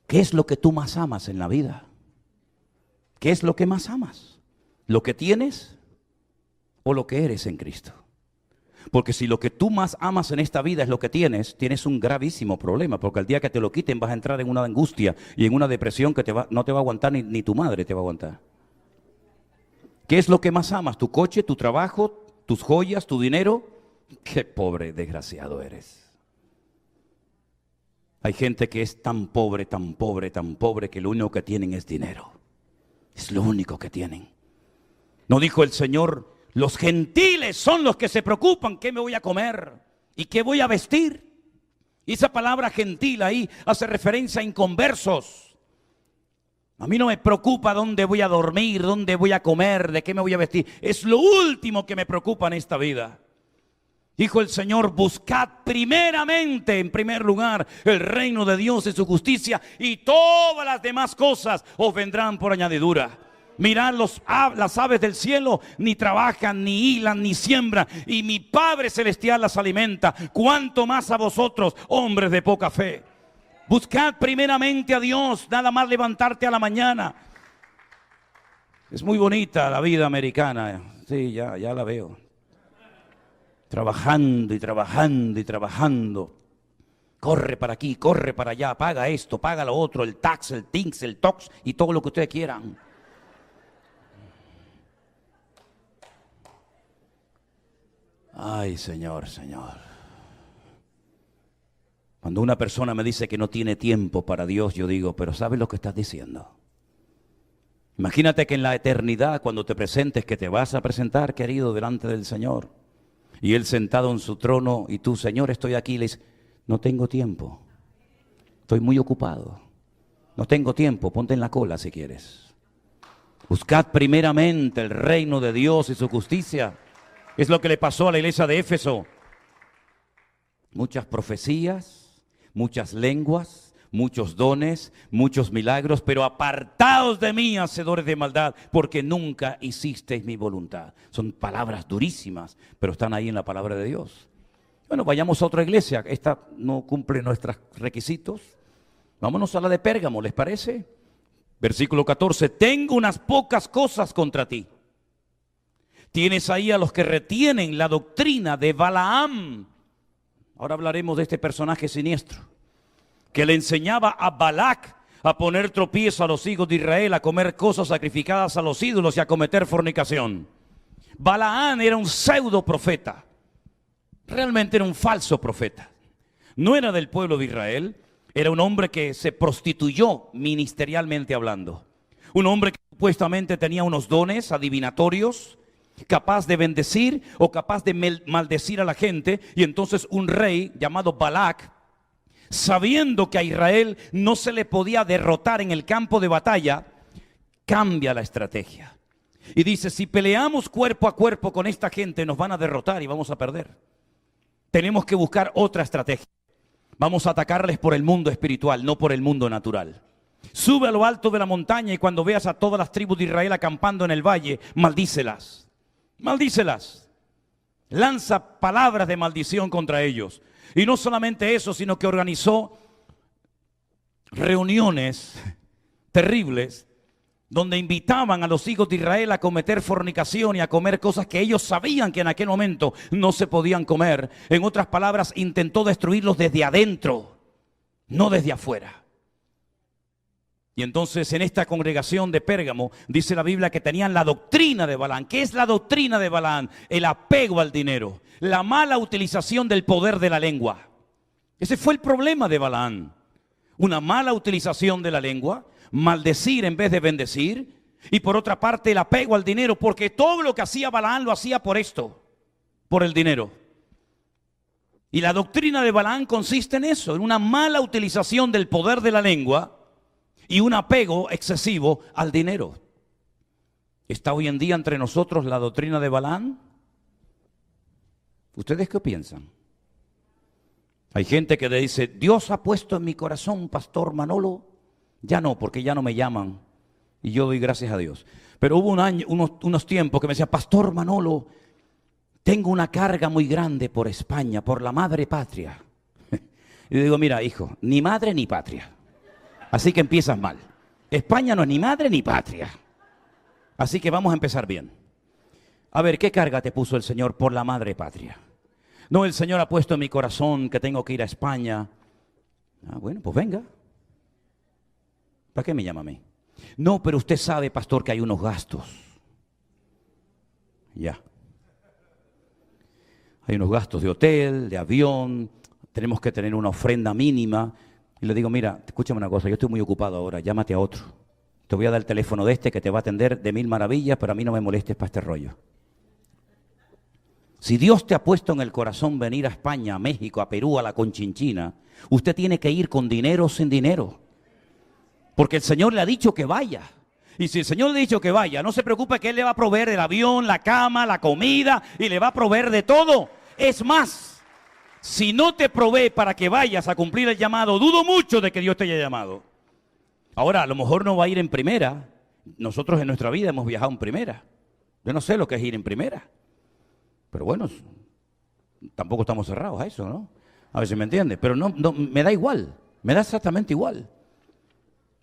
¿Qué es lo que tú más amas en la vida? ¿Qué es lo que más amas? ¿Lo que tienes o lo que eres en Cristo? Porque si lo que tú más amas en esta vida es lo que tienes, tienes un gravísimo problema, porque el día que te lo quiten vas a entrar en una angustia y en una depresión que no te va a aguantar ni tu madre te va a aguantar. ¿Qué es lo que más amas? ¿Tu coche, tu trabajo, tus joyas, tu dinero? ¡Qué pobre, desgraciado eres! Hay gente que es tan pobre, tan pobre, tan pobre que lo único que tienen es dinero. Es lo único que tienen. ¿No dijo el Señor? Los gentiles son los que se preocupan qué me voy a comer y qué voy a vestir. Y esa palabra gentil ahí hace referencia a inconversos. A mí no me preocupa dónde voy a dormir, dónde voy a comer, de qué me voy a vestir. Es lo último que me preocupa en esta vida. Dijo el Señor, buscad primeramente, en primer lugar, el reino de Dios y su justicia y todas las demás cosas os vendrán por añadidura. Mirad las aves del cielo, ni trabajan, ni hilan, ni siembran, y mi Padre Celestial las alimenta. Cuánto más a vosotros, hombres de poca fe. Buscad primeramente a Dios, nada más levantarte a la mañana. Es muy bonita la vida americana. Sí, ya la veo. Trabajando y trabajando y trabajando. Corre para aquí, corre para allá, paga esto, paga lo otro, el tax, el TINX, el TOX y todo lo que ustedes quieran. Ay, Señor, Señor. Cuando una persona me dice que no tiene tiempo para Dios, yo digo, pero ¿sabes lo que estás diciendo? Imagínate que en la eternidad, cuando te presentes, que te vas a presentar, querido, delante del Señor, y Él sentado en su trono, y tú, Señor, estoy aquí, y le dices, no tengo tiempo, estoy muy ocupado, no tengo tiempo, ponte en la cola si quieres. Buscad primeramente el reino de Dios y su justicia. Es lo que le pasó a la iglesia de Éfeso. Muchas profecías, muchas lenguas, muchos dones, muchos milagros, pero apartaos de mí, hacedores de maldad, porque nunca hicisteis mi voluntad. Son palabras durísimas, pero están ahí en la palabra de Dios. Bueno, vayamos a otra iglesia. Esta no cumple nuestros requisitos. Vámonos a la de Pérgamo, ¿les parece? Versículo 14. Tengo unas pocas cosas contra ti. Tienes ahí a los que retienen la doctrina de Balaam. Ahora hablaremos de este personaje siniestro, que le enseñaba a Balac a poner tropiezo a los hijos de Israel, a comer cosas sacrificadas a los ídolos y a cometer fornicación. Balaam era un pseudo profeta. Realmente era un falso profeta. No era del pueblo de Israel, era un hombre que se prostituyó ministerialmente hablando. Un hombre que supuestamente tenía unos dones adivinatorios, capaz de bendecir o capaz de maldecir a la gente. Y entonces un rey llamado Balac, sabiendo que a Israel no se le podía derrotar en el campo de batalla, cambia la estrategia. Y dice, si peleamos cuerpo a cuerpo con esta gente, nos van a derrotar y vamos a perder. Tenemos que buscar otra estrategia. Vamos a atacarles por el mundo espiritual, no por el mundo natural. Sube a lo alto de la montaña y cuando veas a todas las tribus de Israel acampando en el valle, maldícelas. Maldícelas. Lanza palabras de maldición contra ellos. Y no solamente eso, sino que organizó reuniones terribles donde invitaban a los hijos de Israel a cometer fornicación y a comer cosas que ellos sabían que en aquel momento no se podían comer. En otras palabras, intentó destruirlos desde adentro, no desde afuera. Y entonces en esta congregación de Pérgamo dice la Biblia que tenían la doctrina de Balaam. ¿Qué es la doctrina de Balaam? El apego al dinero, la mala utilización del poder de la lengua. Ese fue el problema de Balaam. Una mala utilización de la lengua, maldecir en vez de bendecir. Y por otra parte el apego al dinero, porque todo lo que hacía Balaam lo hacía por esto, por el dinero. Y la doctrina de Balaam consiste en eso, en una mala utilización del poder de la lengua y un apego excesivo al dinero. ¿Está hoy en día entre nosotros la doctrina de Balaam? ¿Ustedes qué piensan? Hay gente que le dice, Dios ha puesto en mi corazón, Pastor Manolo. Ya no, porque ya no me llaman. Y yo doy gracias a Dios. Pero hubo unos tiempos que me decía, Pastor Manolo, tengo una carga muy grande por España, por la madre patria. Y digo, mira, hijo, ni madre ni patria. Así que empiezas mal. España no es ni madre ni patria. Así que vamos a empezar bien. A ver, ¿qué carga te puso el Señor por la madre patria? No, el Señor ha puesto en mi corazón que tengo que ir a España. Ah, bueno, pues venga. ¿Para qué me llama a mí? No, pero usted sabe, pastor, que hay unos gastos. Ya. Hay unos gastos de hotel, de avión, tenemos que tener una ofrenda mínima. Y le digo, mira, escúchame una cosa, yo estoy muy ocupado ahora, llámate a otro. Te voy a dar el teléfono de este que te va a atender de mil maravillas, pero a mí no me molestes para este rollo. Si Dios te ha puesto en el corazón venir a España, a México, a Perú, a la Conchinchina, usted tiene que ir con dinero o sin dinero. Porque el Señor le ha dicho que vaya. Y si el Señor le ha dicho que vaya, no se preocupe que Él le va a proveer el avión, la cama, la comida y le va a proveer de todo. Es más, si no te provee para que vayas a cumplir el llamado, dudo mucho de que Dios te haya llamado. Ahora, a lo mejor no va a ir en primera. Nosotros en nuestra vida hemos viajado en primera. Yo no sé lo que es ir en primera. Pero bueno, tampoco estamos cerrados a eso, ¿no? A ver si me entiende. Pero no, me da igual. Me da exactamente igual.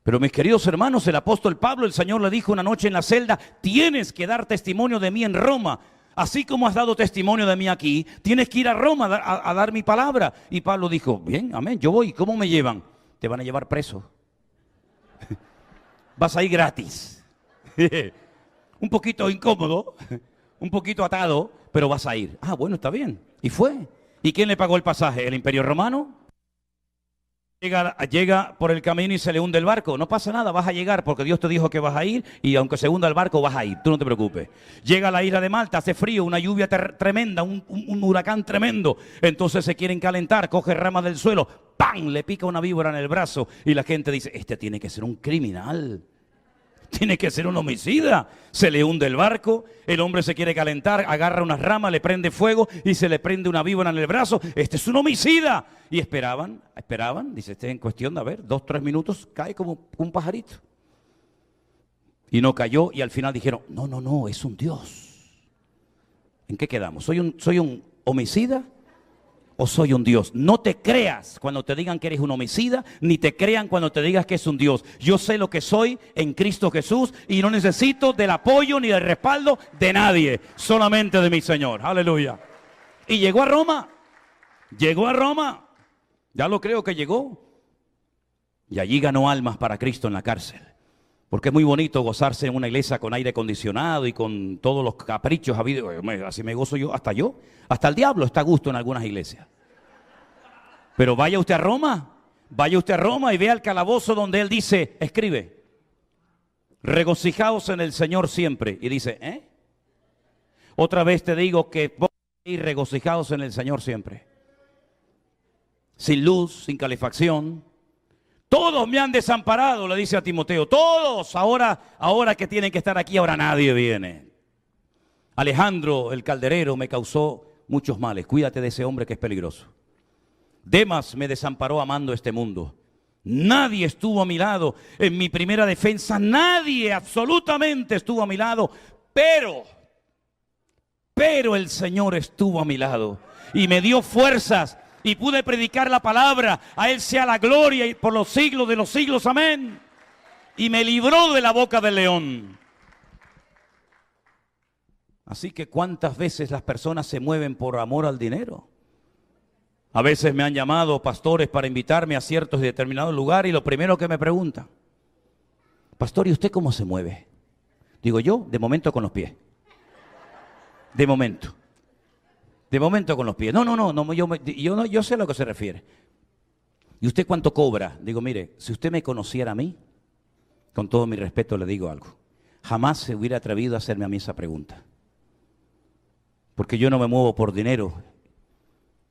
Pero mis queridos hermanos, el apóstol Pablo, el Señor le dijo una noche en la celda, tienes que dar testimonio de mí en Roma. Así como has dado testimonio de mí aquí, tienes que ir a Roma a dar mi palabra. Y Pablo dijo, bien, amén, yo voy. ¿Cómo me llevan? Te van a llevar preso. Vas a ir gratis. Un poquito incómodo, un poquito atado, pero vas a ir. Ah, bueno, está bien. Y fue. ¿Y quién le pagó el pasaje? ¿El Imperio Romano? Llega por el camino y se le hunde el barco. No pasa nada, vas a llegar porque Dios te dijo que vas a ir y aunque se hunda el barco vas a ir, tú no te preocupes. Llega a la isla de Malta, hace frío, una lluvia tremenda, un huracán tremendo. Entonces se quieren calentar, coge ramas del suelo, ¡pam! Le pica una víbora en el brazo y la gente dice, este tiene que ser un criminal. Tiene que ser un homicida. Se le hunde el barco, el hombre se quiere calentar, agarra unas ramas, le prende fuego y se le prende una víbora en el brazo. Este es un homicida. Y esperaban, dice, este en cuestión de, a ver, 2, 3 minutos, cae como un pajarito. Y no cayó y al final dijeron, no, es un Dios. ¿En qué quedamos? ¿Soy un homicida o soy un Dios? No te creas cuando te digan que eres un homicida, ni te crean cuando te digas que es un Dios. Yo sé lo que soy en Cristo Jesús y no necesito del apoyo ni del respaldo de nadie, solamente de mi Señor. Aleluya. Y llegó a Roma. Ya lo creo que llegó. Y allí ganó almas para Cristo en la cárcel. Porque es muy bonito gozarse en una iglesia con aire acondicionado y con todos los caprichos habidos. Así me gozo yo. Hasta el diablo está a gusto en algunas iglesias. Pero vaya usted a Roma y vea el calabozo donde él dice, escribe, regocijaos en el Señor siempre. Y dice, otra vez te digo que vos y regocijaos en el Señor siempre. Sin luz, sin calefacción. Todos me han desamparado, le dice a Timoteo. Todos, ahora que tienen que estar aquí, ahora nadie viene. Alejandro, el calderero, me causó muchos males. Cuídate de ese hombre que es peligroso. Demas me desamparó amando este mundo. Nadie estuvo a mi lado en mi primera defensa. Nadie absolutamente estuvo a mi lado. Pero el Señor estuvo a mi lado y me dio fuerzas. Y pude predicar la palabra. A Él sea la gloria y por los siglos de los siglos. Amén. Y me libró de la boca del león. Así que ¿cuántas veces las personas se mueven por amor al dinero? A veces me han llamado pastores para invitarme a ciertos y determinados lugares y lo primero que me preguntan, pastor, ¿y usted cómo se mueve? Digo yo, de momento con los pies. De momento con los pies. Yo sé a lo que se refiere. ¿Y usted cuánto cobra? Digo, mire, si usted me conociera a mí, con todo mi respeto le digo algo. Jamás se hubiera atrevido a hacerme a mí esa pregunta. Porque yo no me muevo por dinero.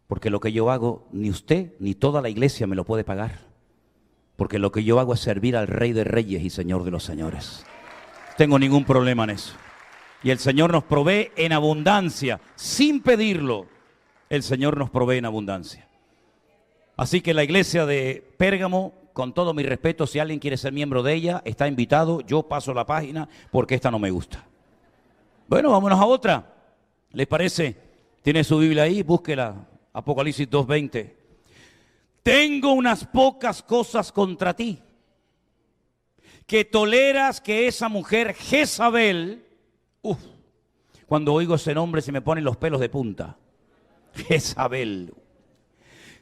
Porque lo que yo hago, ni usted ni toda la iglesia me lo puede pagar. Porque lo que yo hago es servir al Rey de Reyes y Señor de los Señores. No tengo ningún problema en eso. Y el Señor nos provee en abundancia, sin pedirlo. El Señor nos provee en abundancia. Así que la iglesia de Pérgamo, con todo mi respeto, si alguien quiere ser miembro de ella, está invitado. Yo paso la página porque esta no me gusta. Bueno, vámonos a otra. ¿Les parece? ¿Tiene su Biblia ahí? Búsquela. Apocalipsis 2:20. Tengo unas pocas cosas contra ti, que toleras que esa mujer Jezabel... Cuando oigo ese nombre se me ponen los pelos de punta. Jezabel.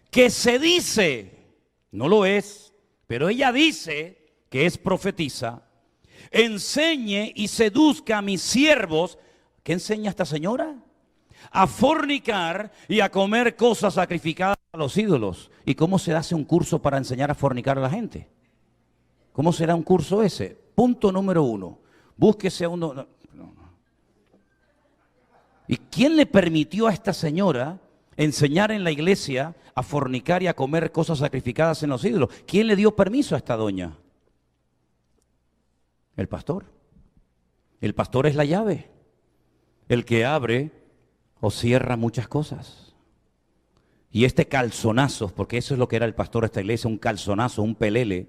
Que se dice, no lo es, pero ella dice que es profetisa, enseñe y seduzca a mis siervos. ¿Qué enseña esta señora? A fornicar y a comer cosas sacrificadas a los ídolos. ¿Y cómo se hace un curso para enseñar a fornicar a la gente? ¿Cómo será un curso ese? Punto número 1. Búsquese a uno... ¿Y quién le permitió a esta señora enseñar en la iglesia a fornicar y a comer cosas sacrificadas en los ídolos? ¿Quién le dio permiso a esta doña? El pastor. El pastor es la llave, el que abre o cierra muchas cosas. Y este calzonazo, porque eso es lo que era el pastor de esta iglesia, un calzonazo, un pelele,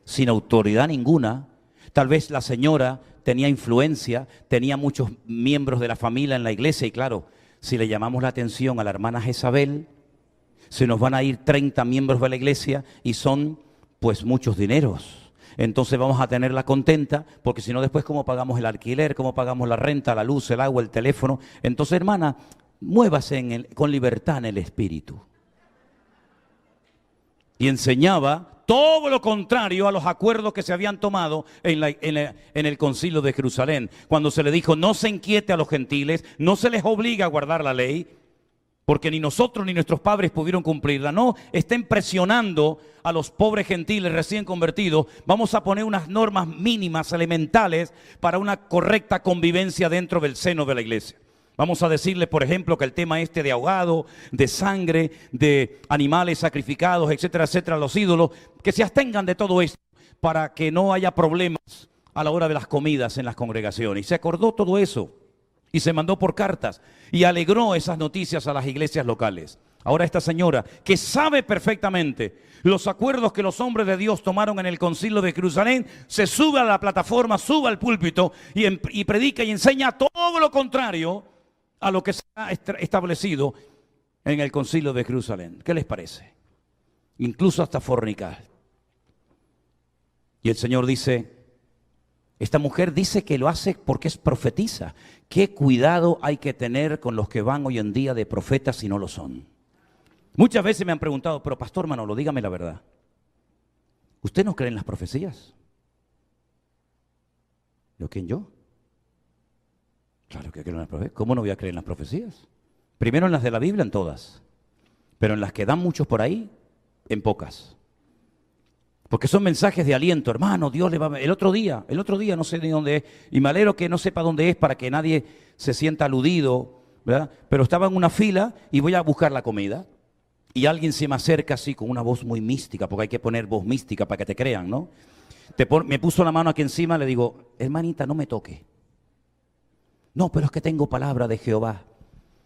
sin autoridad ninguna. Tal vez la señora tenía influencia, tenía muchos miembros de la familia en la iglesia y claro, si le llamamos la atención a la hermana Jezabel, se nos van a ir 30 miembros de la iglesia y son pues muchos dineros. Entonces vamos a tenerla contenta, porque si no después ¿cómo pagamos el alquiler? ¿Cómo pagamos la renta, la luz, el agua, el teléfono? Entonces, hermana, muévase con libertad en el espíritu. Y enseñaba todo lo contrario a los acuerdos que se habían tomado en el concilio de Jerusalén, cuando se le dijo no se inquiete a los gentiles, no se les obliga a guardar la ley, porque ni nosotros ni nuestros padres pudieron cumplirla. No estén presionando a los pobres gentiles recién convertidos. Vamos a poner unas normas mínimas, elementales, para una correcta convivencia dentro del seno de la iglesia. Vamos a decirles, por ejemplo, que el tema este de ahogado, de sangre, de animales sacrificados, etcétera, etcétera, los ídolos, que se abstengan de todo esto para que no haya problemas a la hora de las comidas en las congregaciones. Y se acordó todo eso y se mandó por cartas y alegró esas noticias a las iglesias locales. Ahora esta señora, que sabe perfectamente los acuerdos que los hombres de Dios tomaron en el concilio de Jerusalén, se sube a la plataforma, sube al púlpito y predica y enseña todo lo contrario a lo que se ha establecido en el concilio de Jerusalén. ¿Qué les parece? Incluso hasta fornicar. Y el Señor dice, esta mujer dice que lo hace porque es profetisa. ¿Qué cuidado hay que tener con los que van hoy en día de profetas si no lo son? Muchas veces me han preguntado, pero pastor Manolo, dígame la verdad. ¿Usted no cree en las profecías? ¿Yo quién yo? Claro que creo en las profecías. ¿Cómo no voy a creer en las profecías? Primero en las de la Biblia, en todas. Pero en las que dan muchos por ahí, en pocas. Porque son mensajes de aliento, hermano, Dios le va a... El otro día, no sé ni dónde es, y me alegro que no sepa dónde es para que nadie se sienta aludido, ¿verdad? Pero estaba en una fila y voy a buscar la comida. Y alguien se me acerca así con una voz muy mística, porque hay que poner voz mística para que te crean, ¿no? Me puso la mano aquí encima, le digo, hermanita, no me toque. No, pero es que tengo palabra de Jehová.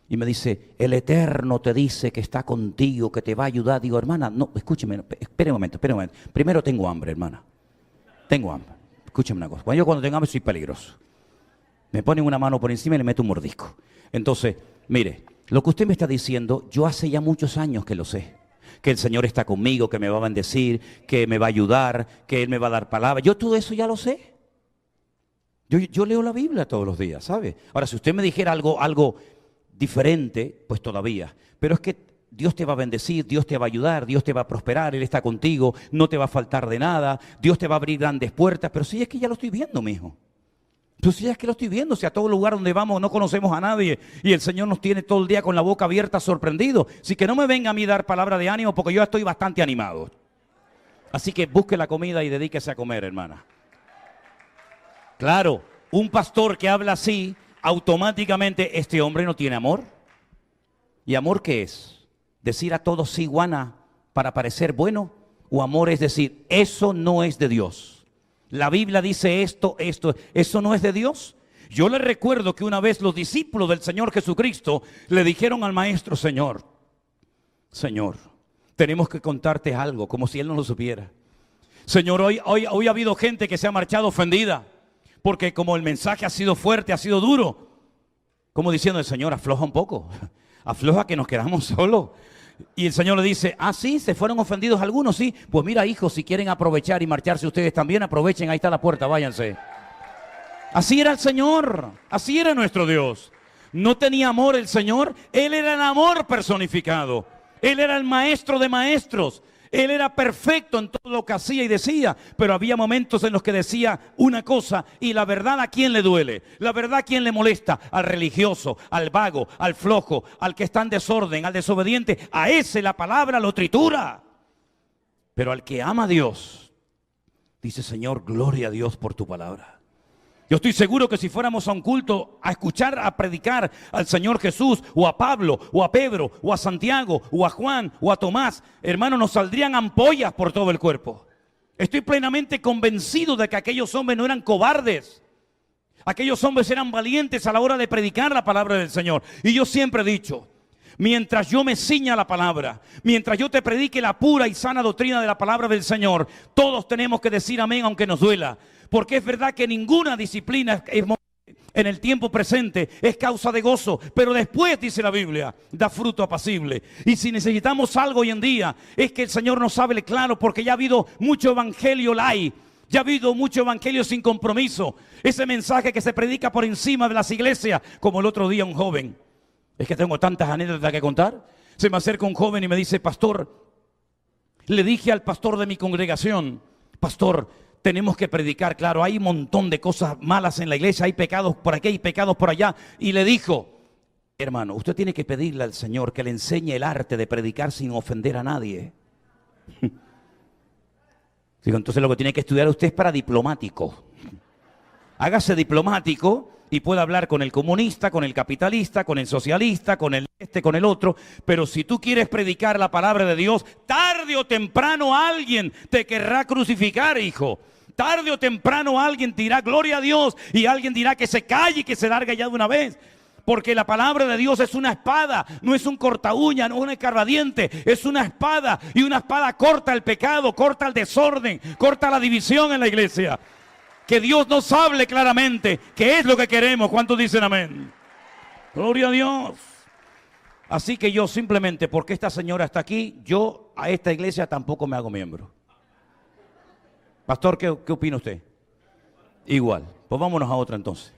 Y me dice, el Eterno te dice que está contigo, que te va a ayudar. Digo, hermana, no, escúcheme, espere un momento. Primero tengo hambre, hermana. Tengo hambre. Escúcheme una cosa. Cuando tengo hambre soy peligroso. Me ponen una mano por encima y le meto un mordisco. Entonces, mire, lo que usted me está diciendo, yo hace ya muchos años que lo sé. Que el Señor está conmigo, que me va a bendecir, que me va a ayudar, que Él me va a dar palabra. Yo todo eso ya lo sé. Yo leo la Biblia todos los días, ¿sabe? Ahora, si usted me dijera algo diferente, pues todavía. Pero es que Dios te va a bendecir, Dios te va a ayudar, Dios te va a prosperar, Él está contigo, no te va a faltar de nada, Dios te va a abrir grandes puertas. Pero si es que ya lo estoy viendo, mijo. Pero si es que lo estoy viendo, si a todo lugar donde vamos no conocemos a nadie y el Señor nos tiene todo el día con la boca abierta, sorprendido. Así que no me venga a mí dar palabra de ánimo porque yo estoy bastante animado. Así que busque la comida y dedíquese a comer, hermana. Claro, un pastor que habla así, automáticamente este hombre no tiene amor. ¿Y amor qué es? ¿Decir a todos sí, guana, para parecer bueno? ¿O amor es decir, eso no es de Dios? La Biblia dice esto, ¿eso no es de Dios? Yo le recuerdo que una vez los discípulos del Señor Jesucristo le dijeron al Maestro, Señor, tenemos que contarte algo, como si Él no lo supiera. Señor, hoy ha habido gente que se ha marchado ofendida. Porque como el mensaje ha sido fuerte, ha sido duro, como diciendo el Señor, afloja un poco, afloja que nos quedamos solos. Y el Señor le dice, sí, se fueron ofendidos algunos, sí. Pues mira, hijos, si quieren aprovechar y marcharse ustedes también, aprovechen, ahí está la puerta, váyanse. Así era el Señor, así era nuestro Dios. No tenía amor el Señor, Él era el amor personificado. Él era el maestro de maestros. Él era perfecto en todo lo que hacía y decía, pero había momentos en los que decía una cosa y la verdad a quién le duele, la verdad a quién le molesta, al religioso, al vago, al flojo, al que está en desorden, al desobediente, a ese la palabra lo tritura. Pero al que ama a Dios, dice Señor, gloria a Dios por tu palabra. Yo estoy seguro que si fuéramos a un culto a escuchar, a predicar al Señor Jesús, o a Pablo, o a Pedro, o a Santiago, o a Juan, o a Tomás, hermano, nos saldrían ampollas por todo el cuerpo. Estoy plenamente convencido de que aquellos hombres no eran cobardes. Aquellos hombres eran valientes a la hora de predicar la palabra del Señor. Y yo siempre he dicho, mientras yo me ciña la palabra, mientras yo te predique la pura y sana doctrina de la palabra del Señor, todos tenemos que decir amén aunque nos duela. Porque es verdad que ninguna disciplina en el tiempo presente es causa de gozo, pero después, dice la Biblia, da fruto apacible. Y si necesitamos algo hoy en día, es que el Señor nos hable claro, porque ya ha habido mucho evangelio light, ya ha habido mucho evangelio sin compromiso. Ese mensaje que se predica por encima de las iglesias, como el otro día un joven. Es que tengo tantas anécdotas que contar. Se me acerca un joven y me dice: pastor, le dije al pastor de mi congregación, pastor, tenemos que predicar, claro, hay un montón de cosas malas en la iglesia, hay pecados por aquí, hay pecados por allá. Y le dijo: hermano, usted tiene que pedirle al Señor que le enseñe el arte de predicar sin ofender a nadie. Digo, entonces lo que tiene que estudiar usted es para diplomático. Hágase diplomático y puede hablar con el comunista, con el capitalista, con el socialista, con el con el otro. Pero si tú quieres predicar la palabra de Dios, tarde o temprano alguien te querrá crucificar, hijo. Tarde o temprano alguien te dirá gloria a Dios y alguien dirá que se calle y que se largue ya de una vez. Porque la palabra de Dios es una espada, no es un corta uña, no es un escarbadiente, es una espada. Y una espada corta el pecado, corta el desorden, corta la división en la iglesia. Que Dios nos hable claramente qué es lo que queremos. ¿Cuántos dicen amén? Gloria a Dios. Así que yo simplemente, porque esta señora está aquí, yo a esta iglesia tampoco me hago miembro. Pastor, ¿qué opina usted? Igual. Pues vámonos a otra entonces.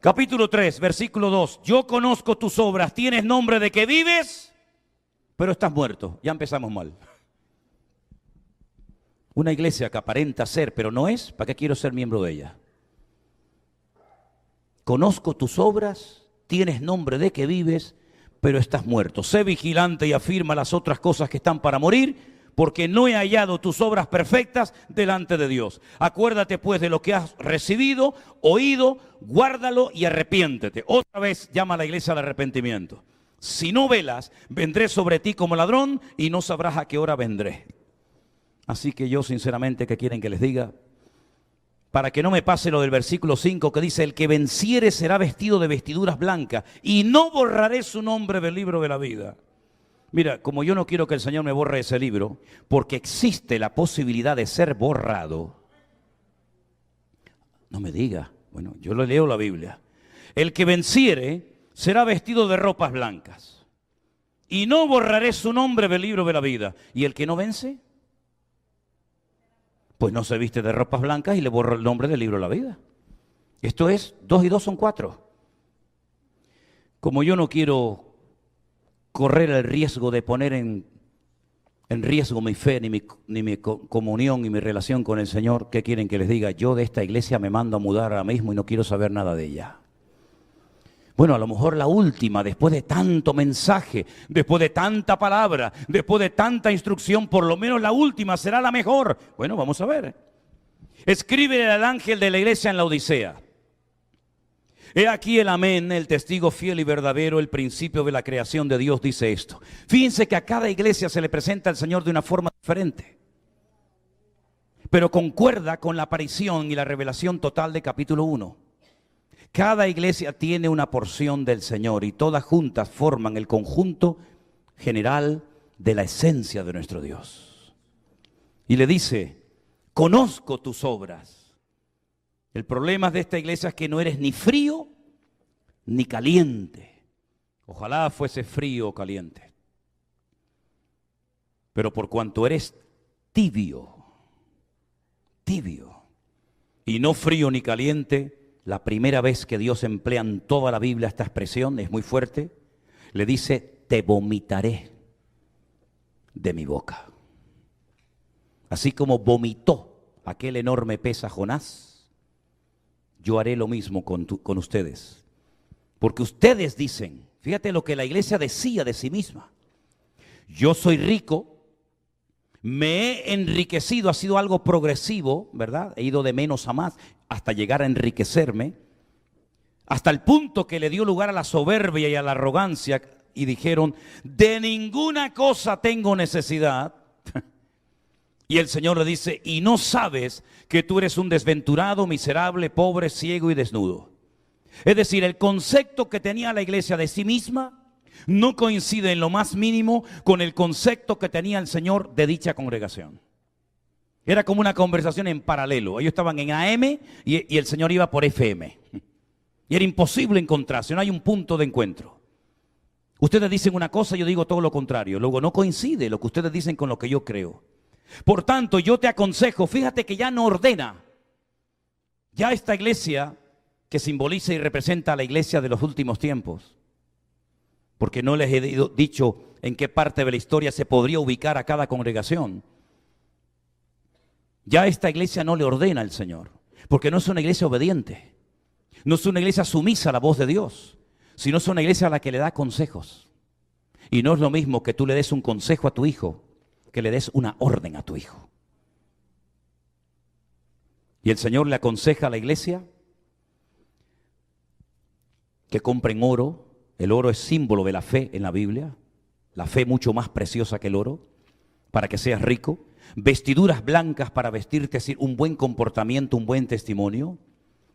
Capítulo 3, versículo 2. Yo conozco tus obras, tienes nombre de que vives, pero estás muerto. Ya empezamos mal. Una iglesia que aparenta ser, pero no es, ¿para qué quiero ser miembro de ella? Conozco tus obras, tienes nombre de que vives, pero estás muerto. Sé vigilante y afirma las otras cosas que están para morir, porque no he hallado tus obras perfectas delante de Dios. Acuérdate pues de lo que has recibido, oído, guárdalo y arrepiéntete. Otra vez llama a la iglesia al arrepentimiento. Si no velas, vendré sobre ti como ladrón y no sabrás a qué hora vendré. Así que yo sinceramente, ¿qué quieren que les diga? Para que no me pase lo del versículo 5 que dice: el que venciere será vestido de vestiduras blancas y no borraré su nombre del libro de la vida. Mira, como yo no quiero que el Señor me borre ese libro, porque existe la posibilidad de ser borrado. No me diga, bueno, yo le leo la Biblia. El que venciere será vestido de ropas blancas y no borraré su nombre del libro de la vida. ¿Y el que no vence? Pues no se viste de ropas blancas y le borro el nombre del libro de la vida. Esto es 2 y 2 son 4. Como yo no quiero correr el riesgo de poner en riesgo mi fe, ni mi comunión y mi relación con el Señor, ¿qué quieren que les diga? Yo de esta iglesia me mando a mudar ahora mismo y no quiero saber nada de ella. Bueno, a lo mejor la última, después de tanto mensaje, después de tanta palabra, después de tanta instrucción, por lo menos la última será la mejor. Bueno, vamos a ver. Escríbele al ángel de la iglesia en la Odisea. He aquí el amén, el testigo fiel y verdadero, el principio de la creación de Dios dice esto. Fíjense que a cada iglesia se le presenta al Señor de una forma diferente, pero concuerda con la aparición y la revelación total de capítulo 1. Cada iglesia tiene una porción del Señor y todas juntas forman el conjunto general de la esencia de nuestro Dios. Y le dice: conozco tus obras. El problema de esta iglesia es que no eres ni frío ni caliente. Ojalá fuese frío o caliente. Pero por cuanto eres tibio, y no frío ni caliente, la primera vez que Dios emplea en toda la Biblia esta expresión, es muy fuerte, le dice: te vomitaré de mi boca. Así como vomitó aquel enorme pez a Jonás, yo haré lo mismo con ustedes. Porque ustedes dicen, fíjate lo que la iglesia decía de sí misma: yo soy rico, me he enriquecido, ha sido algo progresivo, ¿verdad? He ido de menos a más hasta llegar a enriquecerme, hasta el punto que le dio lugar a la soberbia y a la arrogancia, y dijeron: de ninguna cosa tengo necesidad. Y el Señor le dice: y no sabes que tú eres un desventurado, miserable, pobre, ciego y desnudo. Es decir, el concepto que tenía la iglesia de sí misma no coincide en lo más mínimo con el concepto que tenía el Señor de dicha congregación. Era como una conversación en paralelo. Ellos estaban en AM y el Señor iba por FM. Y era imposible encontrarse, no hay un punto de encuentro. Ustedes dicen una cosa, yo digo todo lo contrario. Luego no coincide lo que ustedes dicen con lo que yo creo. Por tanto, yo te aconsejo, fíjate que ya no ordena. Ya esta iglesia que simboliza y representa a la iglesia de los últimos tiempos, porque no les he dicho en qué parte de la historia se podría ubicar a cada congregación. Ya esta iglesia no le ordena al Señor, porque no es una iglesia obediente, no es una iglesia sumisa a la voz de Dios, sino es una iglesia a la que le da consejos. Y no es lo mismo que tú le des un consejo a tu hijo, que le des una orden a tu hijo. Y el Señor le aconseja a la iglesia que compren oro. El oro es símbolo de la fe en la Biblia, la fe mucho más preciosa que el oro, para que seas rico. Vestiduras blancas para vestirte, es decir, un buen comportamiento, un buen testimonio,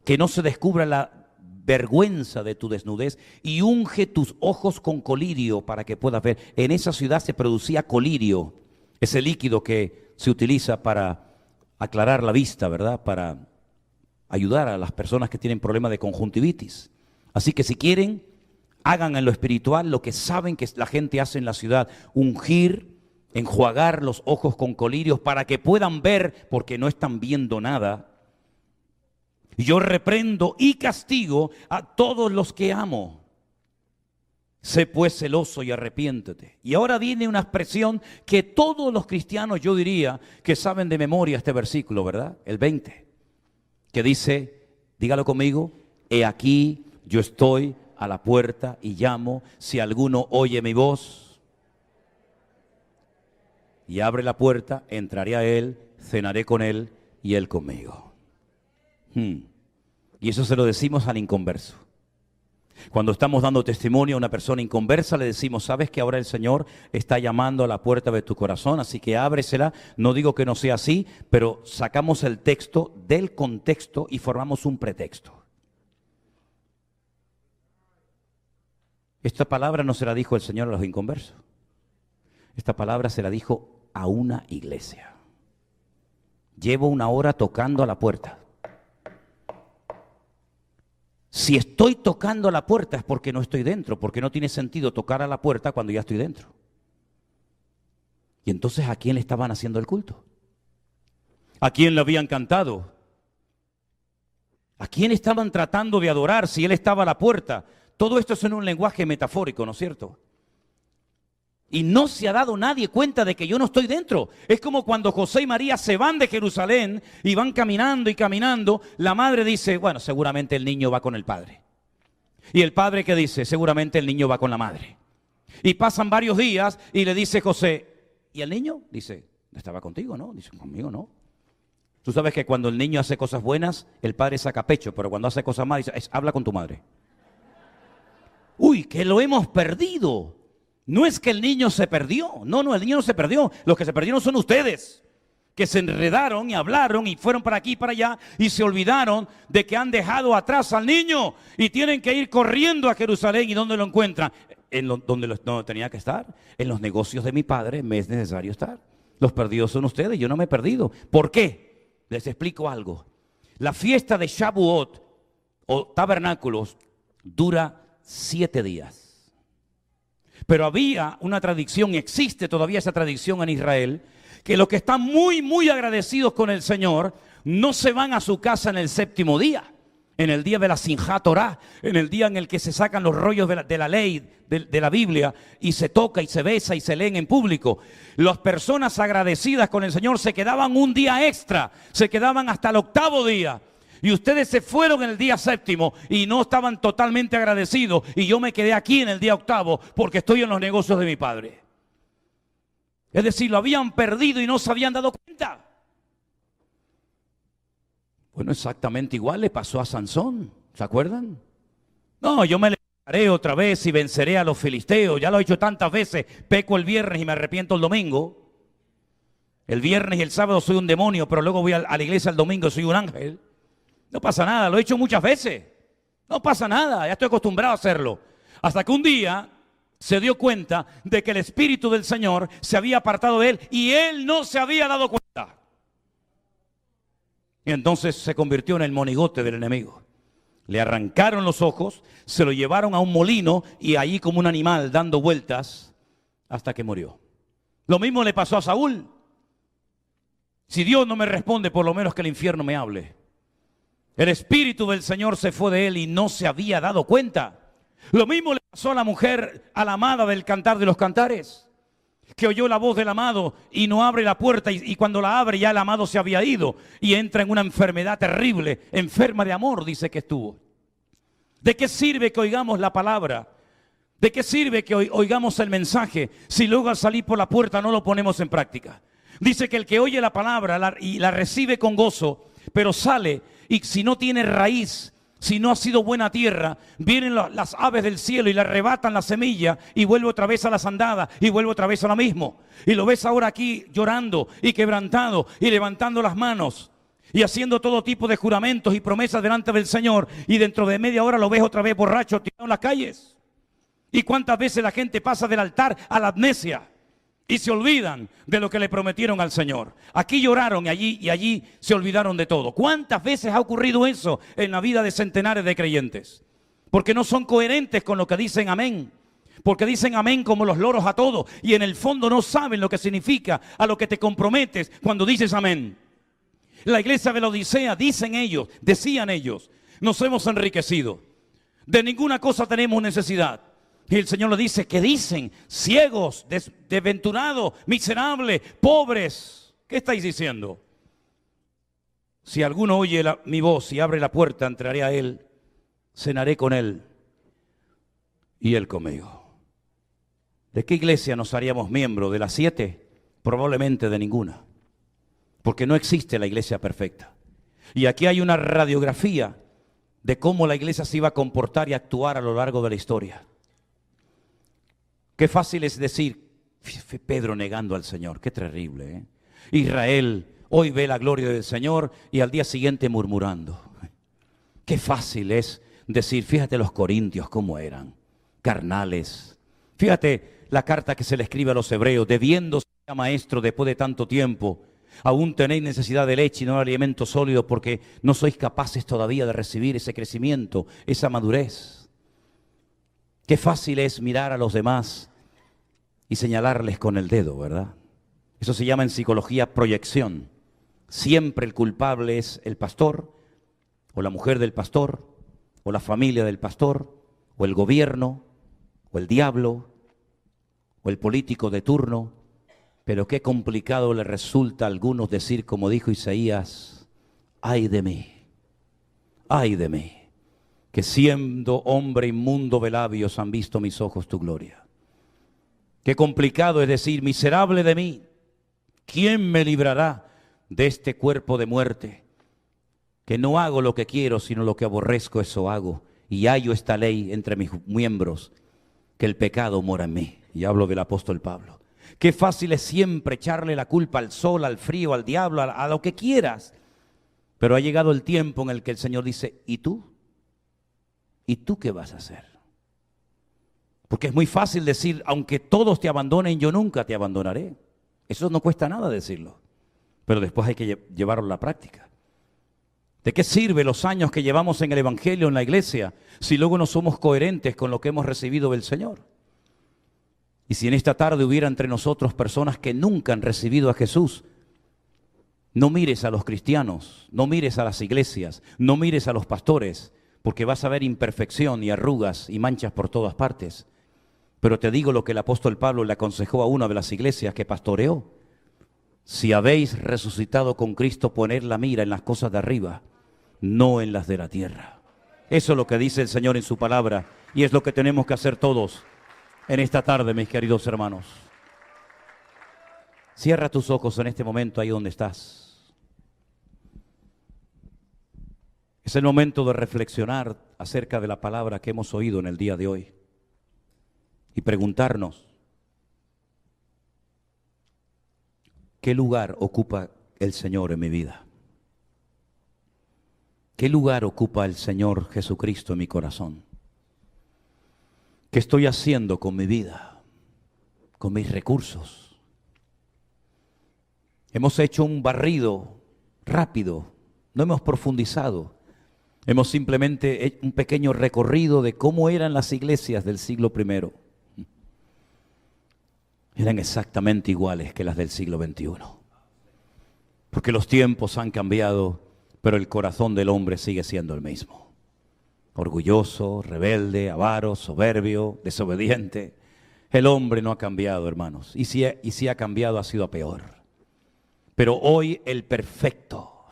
que no se descubra la vergüenza de tu desnudez, y unge tus ojos con colirio para que puedas ver. En esa ciudad se producía colirio, ese líquido que se utiliza para aclarar la vista, ¿verdad? Para ayudar a las personas que tienen problemas de conjuntivitis. Así que si quieren, hagan en lo espiritual lo que saben que la gente hace en la ciudad: ungir, enjuagar los ojos con colirios para que puedan ver, porque no están viendo nada. Yo reprendo y castigo a todos los que amo. Sé pues celoso y arrepiéntete. Y ahora viene una expresión que todos los cristianos, yo diría, que saben de memoria este versículo, ¿verdad? El 20, que dice, dígalo conmigo: he aquí, yo estoy a la puerta y llamo. Si alguno oye mi voz y abre la puerta, entraré a él, cenaré con él y él conmigo. Y eso se lo decimos al inconverso. Cuando estamos dando testimonio a una persona inconversa, le decimos: sabes que ahora el Señor está llamando a la puerta de tu corazón, así que ábresela. No digo que no sea así, pero sacamos el texto del contexto y formamos un pretexto. Esta palabra no se la dijo el Señor a los inconversos. Esta palabra se la dijo a una iglesia. Llevo 1 hora tocando a la puerta. Si estoy tocando a la puerta es porque no estoy dentro, porque no tiene sentido tocar a la puerta cuando ya estoy dentro. Y entonces, ¿a quién le estaban haciendo el culto? ¿A quién le habían cantado? ¿A quién estaban tratando de adorar si él estaba a la puerta? Todo esto es en un lenguaje metafórico, ¿no es cierto? Y no se ha dado nadie cuenta de que yo no estoy dentro. Es como cuando José y María se van de Jerusalén y van caminando y caminando. La madre dice, bueno, seguramente el niño va con el padre. Y el padre, ¿qué dice? Seguramente el niño va con la madre. Y pasan varios días y le dice José, ¿y el niño? Dice, estaba contigo, ¿no? Dice, conmigo no. Tú sabes que cuando el niño hace cosas buenas, el padre saca pecho, pero cuando hace cosas malas, dice, habla con tu madre. Uy, que lo hemos perdido. No es que el niño se perdió. No, el niño no se perdió. Los que se perdieron son ustedes, que se enredaron y hablaron y fueron para aquí y para allá y se olvidaron de que han dejado atrás al niño y tienen que ir corriendo a Jerusalén. ¿Y dónde lo encuentran? Donde tenía que estar. En los negocios de mi padre me es necesario estar. Los perdidos son ustedes, yo no me he perdido. ¿Por qué? Les explico algo. La fiesta de Shavuot o tabernáculos dura 7 días. Pero había una tradición, existe todavía esa tradición en Israel, que los que están muy, muy agradecidos con el Señor no se van a su casa en el 7º día, en el día de la Simchat Torah, en el día en el que se sacan los rollos de la ley, de la Biblia, y se toca y se besa y se leen en público. Las personas agradecidas con el Señor se quedaban un día extra, se quedaban hasta el 8º día. Y ustedes se fueron en el día 7º y no estaban totalmente agradecidos. Y yo me quedé aquí en el día 8º porque estoy en los negocios de mi padre. Es decir, lo habían perdido y no se habían dado cuenta. Bueno, exactamente igual le pasó a Sansón. ¿Se acuerdan? No, yo me levantaré otra vez y venceré a los filisteos. Ya lo he hecho tantas veces. Peco el viernes y me arrepiento el domingo. El viernes y el sábado soy un demonio, pero luego voy a la iglesia el domingo y soy un ángel. No pasa nada, lo he hecho muchas veces. No pasa nada, ya estoy acostumbrado a hacerlo. Hasta que un día se dio cuenta de que el Espíritu del Señor se había apartado de él y él no se había dado cuenta. Y entonces se convirtió en el monigote del enemigo. Le arrancaron los ojos, se lo llevaron a un molino y allí como un animal dando vueltas hasta que murió. Lo mismo le pasó a Saúl. Si Dios no me responde, por lo menos que el infierno me hable. El Espíritu del Señor se fue de él y no se había dado cuenta. Lo mismo le pasó a la mujer, a la amada del Cantar de los Cantares, que oyó la voz del amado y no abre la puerta, y cuando la abre ya el amado se había ido y entra en una enfermedad terrible, enferma de amor, dice que estuvo. ¿De qué sirve que oigamos la palabra? ¿De qué sirve que oigamos el mensaje si luego al salir por la puerta no lo ponemos en práctica? Dice que el que oye la palabra y la recibe con gozo, pero sale y si no tiene raíz, si no ha sido buena tierra, vienen las aves del cielo y le arrebatan la semilla y vuelve otra vez a las andadas y vuelve otra vez a lo mismo. Y lo ves ahora aquí llorando y quebrantado y levantando las manos y haciendo todo tipo de juramentos y promesas delante del Señor, y dentro de media hora lo ves otra vez borracho tirado en las calles. ¿Y cuántas veces la gente pasa del altar a la amnesia y se olvidan de lo que le prometieron al Señor? Aquí lloraron y allí se olvidaron de todo. ¿Cuántas veces ha ocurrido eso en la vida de centenares de creyentes? Porque no son coherentes con lo que dicen amén. Porque dicen amén como los loros a todo y en el fondo no saben lo que significa a lo que te comprometes cuando dices amén. La iglesia de la Odisea, decían ellos, nos hemos enriquecido. De ninguna cosa tenemos necesidad. Y el Señor le dice, ¿qué dicen? Ciegos, desventurados, miserables, pobres. ¿Qué estáis diciendo? Si alguno oye mi voz y abre la puerta, entraré a él, cenaré con él y él conmigo. ¿De qué iglesia nos haríamos miembro? ¿De las 7? Probablemente de ninguna. Porque no existe la iglesia perfecta. Y aquí hay una radiografía de cómo la iglesia se iba a comportar y actuar a lo largo de la historia. Qué fácil es decir, Pedro negando al Señor, qué terrible, ¿eh? Israel hoy ve la gloria del Señor y al día siguiente murmurando. Qué fácil es decir, fíjate los corintios cómo eran, carnales. Fíjate la carta que se le escribe a los hebreos, debiendo ser maestro después de tanto tiempo, aún tenéis necesidad de leche y no de alimento sólido porque no sois capaces todavía de recibir ese crecimiento, esa madurez. Qué fácil es mirar a los demás y señalarles con el dedo, ¿verdad? Eso se llama en psicología proyección. Siempre el culpable es el pastor, o la mujer del pastor, o la familia del pastor, o el gobierno, o el diablo, o el político de turno. Pero qué complicado le resulta a algunos decir, como dijo Isaías, ay de mí, que siendo hombre inmundo de labios han visto mis ojos tu gloria. Qué complicado es decir, miserable de mí, ¿quién me librará de este cuerpo de muerte? Que no hago lo que quiero, sino lo que aborrezco, eso hago. Y hallo esta ley entre mis miembros, que el pecado mora en mí. Y hablo del apóstol Pablo. Qué fácil es siempre echarle la culpa al sol, al frío, al diablo, a lo que quieras. Pero ha llegado el tiempo en el que el Señor dice, ¿y tú? ¿Y tú qué vas a hacer? Porque es muy fácil decir, aunque todos te abandonen, yo nunca te abandonaré. Eso no cuesta nada decirlo. Pero después hay que llevarlo a la práctica. ¿De qué sirve los años que llevamos en el Evangelio, en la iglesia, si luego no somos coherentes con lo que hemos recibido del Señor? Y si en esta tarde hubiera entre nosotros personas que nunca han recibido a Jesús, no mires a los cristianos, no mires a las iglesias, no mires a los pastores, porque vas a ver imperfección y arrugas y manchas por todas partes. Pero te digo lo que el apóstol Pablo le aconsejó a una de las iglesias que pastoreó. Si habéis resucitado con Cristo, poned la mira en las cosas de arriba, no en las de la tierra. Eso es lo que dice el Señor en su palabra y es lo que tenemos que hacer todos en esta tarde, mis queridos hermanos. Cierra tus ojos en este momento ahí donde estás. Es el momento de reflexionar acerca de la palabra que hemos oído en el día de hoy y preguntarnos, ¿qué lugar ocupa el Señor en mi vida? ¿Qué lugar ocupa el Señor Jesucristo en mi corazón? ¿Qué estoy haciendo con mi vida, con mis recursos? Hemos hecho un barrido rápido, no hemos profundizado. Hemos simplemente hecho un pequeño recorrido de cómo eran las iglesias del siglo I. Eran exactamente iguales que las del siglo XXI. Porque los tiempos han cambiado, pero el corazón del hombre sigue siendo el mismo. Orgulloso, rebelde, avaro, soberbio, desobediente. El hombre no ha cambiado, hermanos. Y si ha cambiado, ha sido a peor. Pero hoy el perfecto,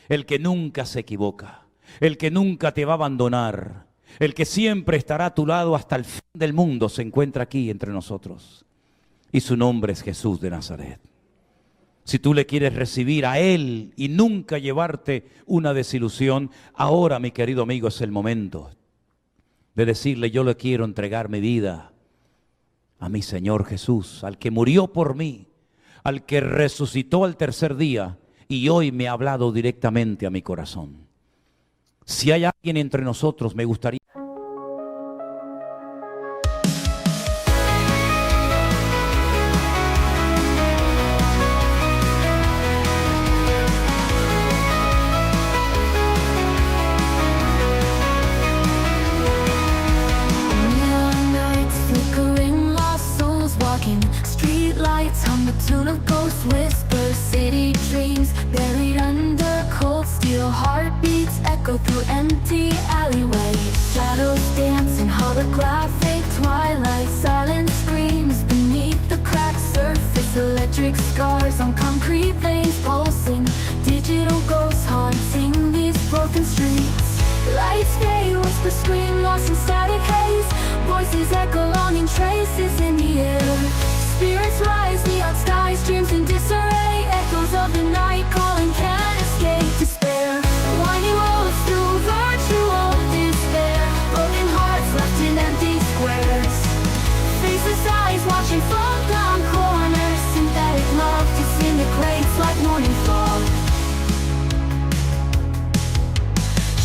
el que nunca se equivoca, el que nunca te va a abandonar, el que siempre estará a tu lado hasta el fin del mundo, se encuentra aquí entre nosotros. Y su nombre es Jesús de Nazaret. Si tú le quieres recibir a Él y nunca llevarte una desilusión, ahora, mi querido amigo, es el momento de decirle: yo le quiero entregar mi vida a mi Señor Jesús, al que murió por mí, al que resucitó al tercer día y hoy me ha hablado directamente a mi corazón. Si hay alguien entre nosotros, me gustaría... Tune of ghost whispers, city dreams buried under cold steel. Heartbeats echo through empty alleyways. Shadows dance in holographic twilight. Silent screams beneath the cracked surface. Electric scars on concrete veins pulsing. Digital ghosts haunting these broken streets. Lights fade, whispers scream lost in static haze. Voices echo longing traces in the air. Spirits rise, neon skies, dreams in disarray. Echoes of the night calling, can't escape despair. Winding roads through virtual despair. Broken hearts left in empty squares. Faceless eyes watching from down corners. Synthetic love disintegrates like morning fog.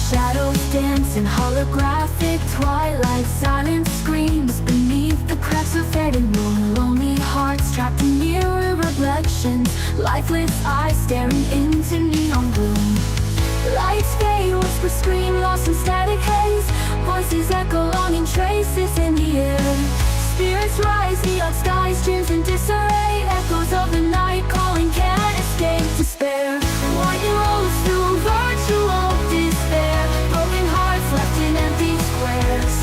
Shadows dance in holographic twilight. Silent screams beneath the cracks of faded moon. Lonely hearts trapped in mirror reflections. Lifeless eyes staring into neon gloom. Lights fade, whispers scream lost in static haze. Voices echo longing traces in the air. Spirits rise, neon skies, dreams in disarray. Echoes of the night calling, can't escape despair. Winding roads through virtual despair. Broken hearts left in empty squares.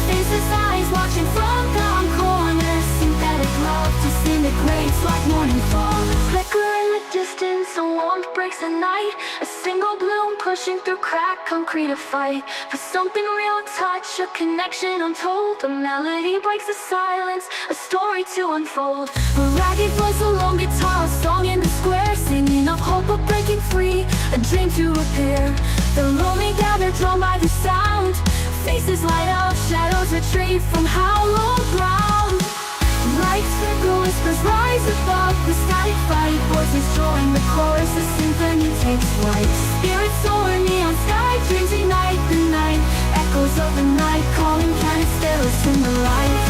Faceless eyes watching from down corners. Synthetic love disintegrates like morning fall. Flicker in the distance, a warmth breaks the night. A single bloom pushing through cracked concrete, a fight for something real, a touch, a connection untold. A melody breaks the silence, a story to unfold. A ragged voice, a lone guitar, a song in the square. Singing of hope of breaking free, a dream to repair. The lonely gather, drawn by the sound. Faces light up, shadows retreat from hallowed ground. Lights flicker, whispers rise above the static fight. Voices join the chorus, the symphony takes flight. Spirits soar, neon sky, dreams ignite the night. Echoes of the night calling, can't stare us in the light.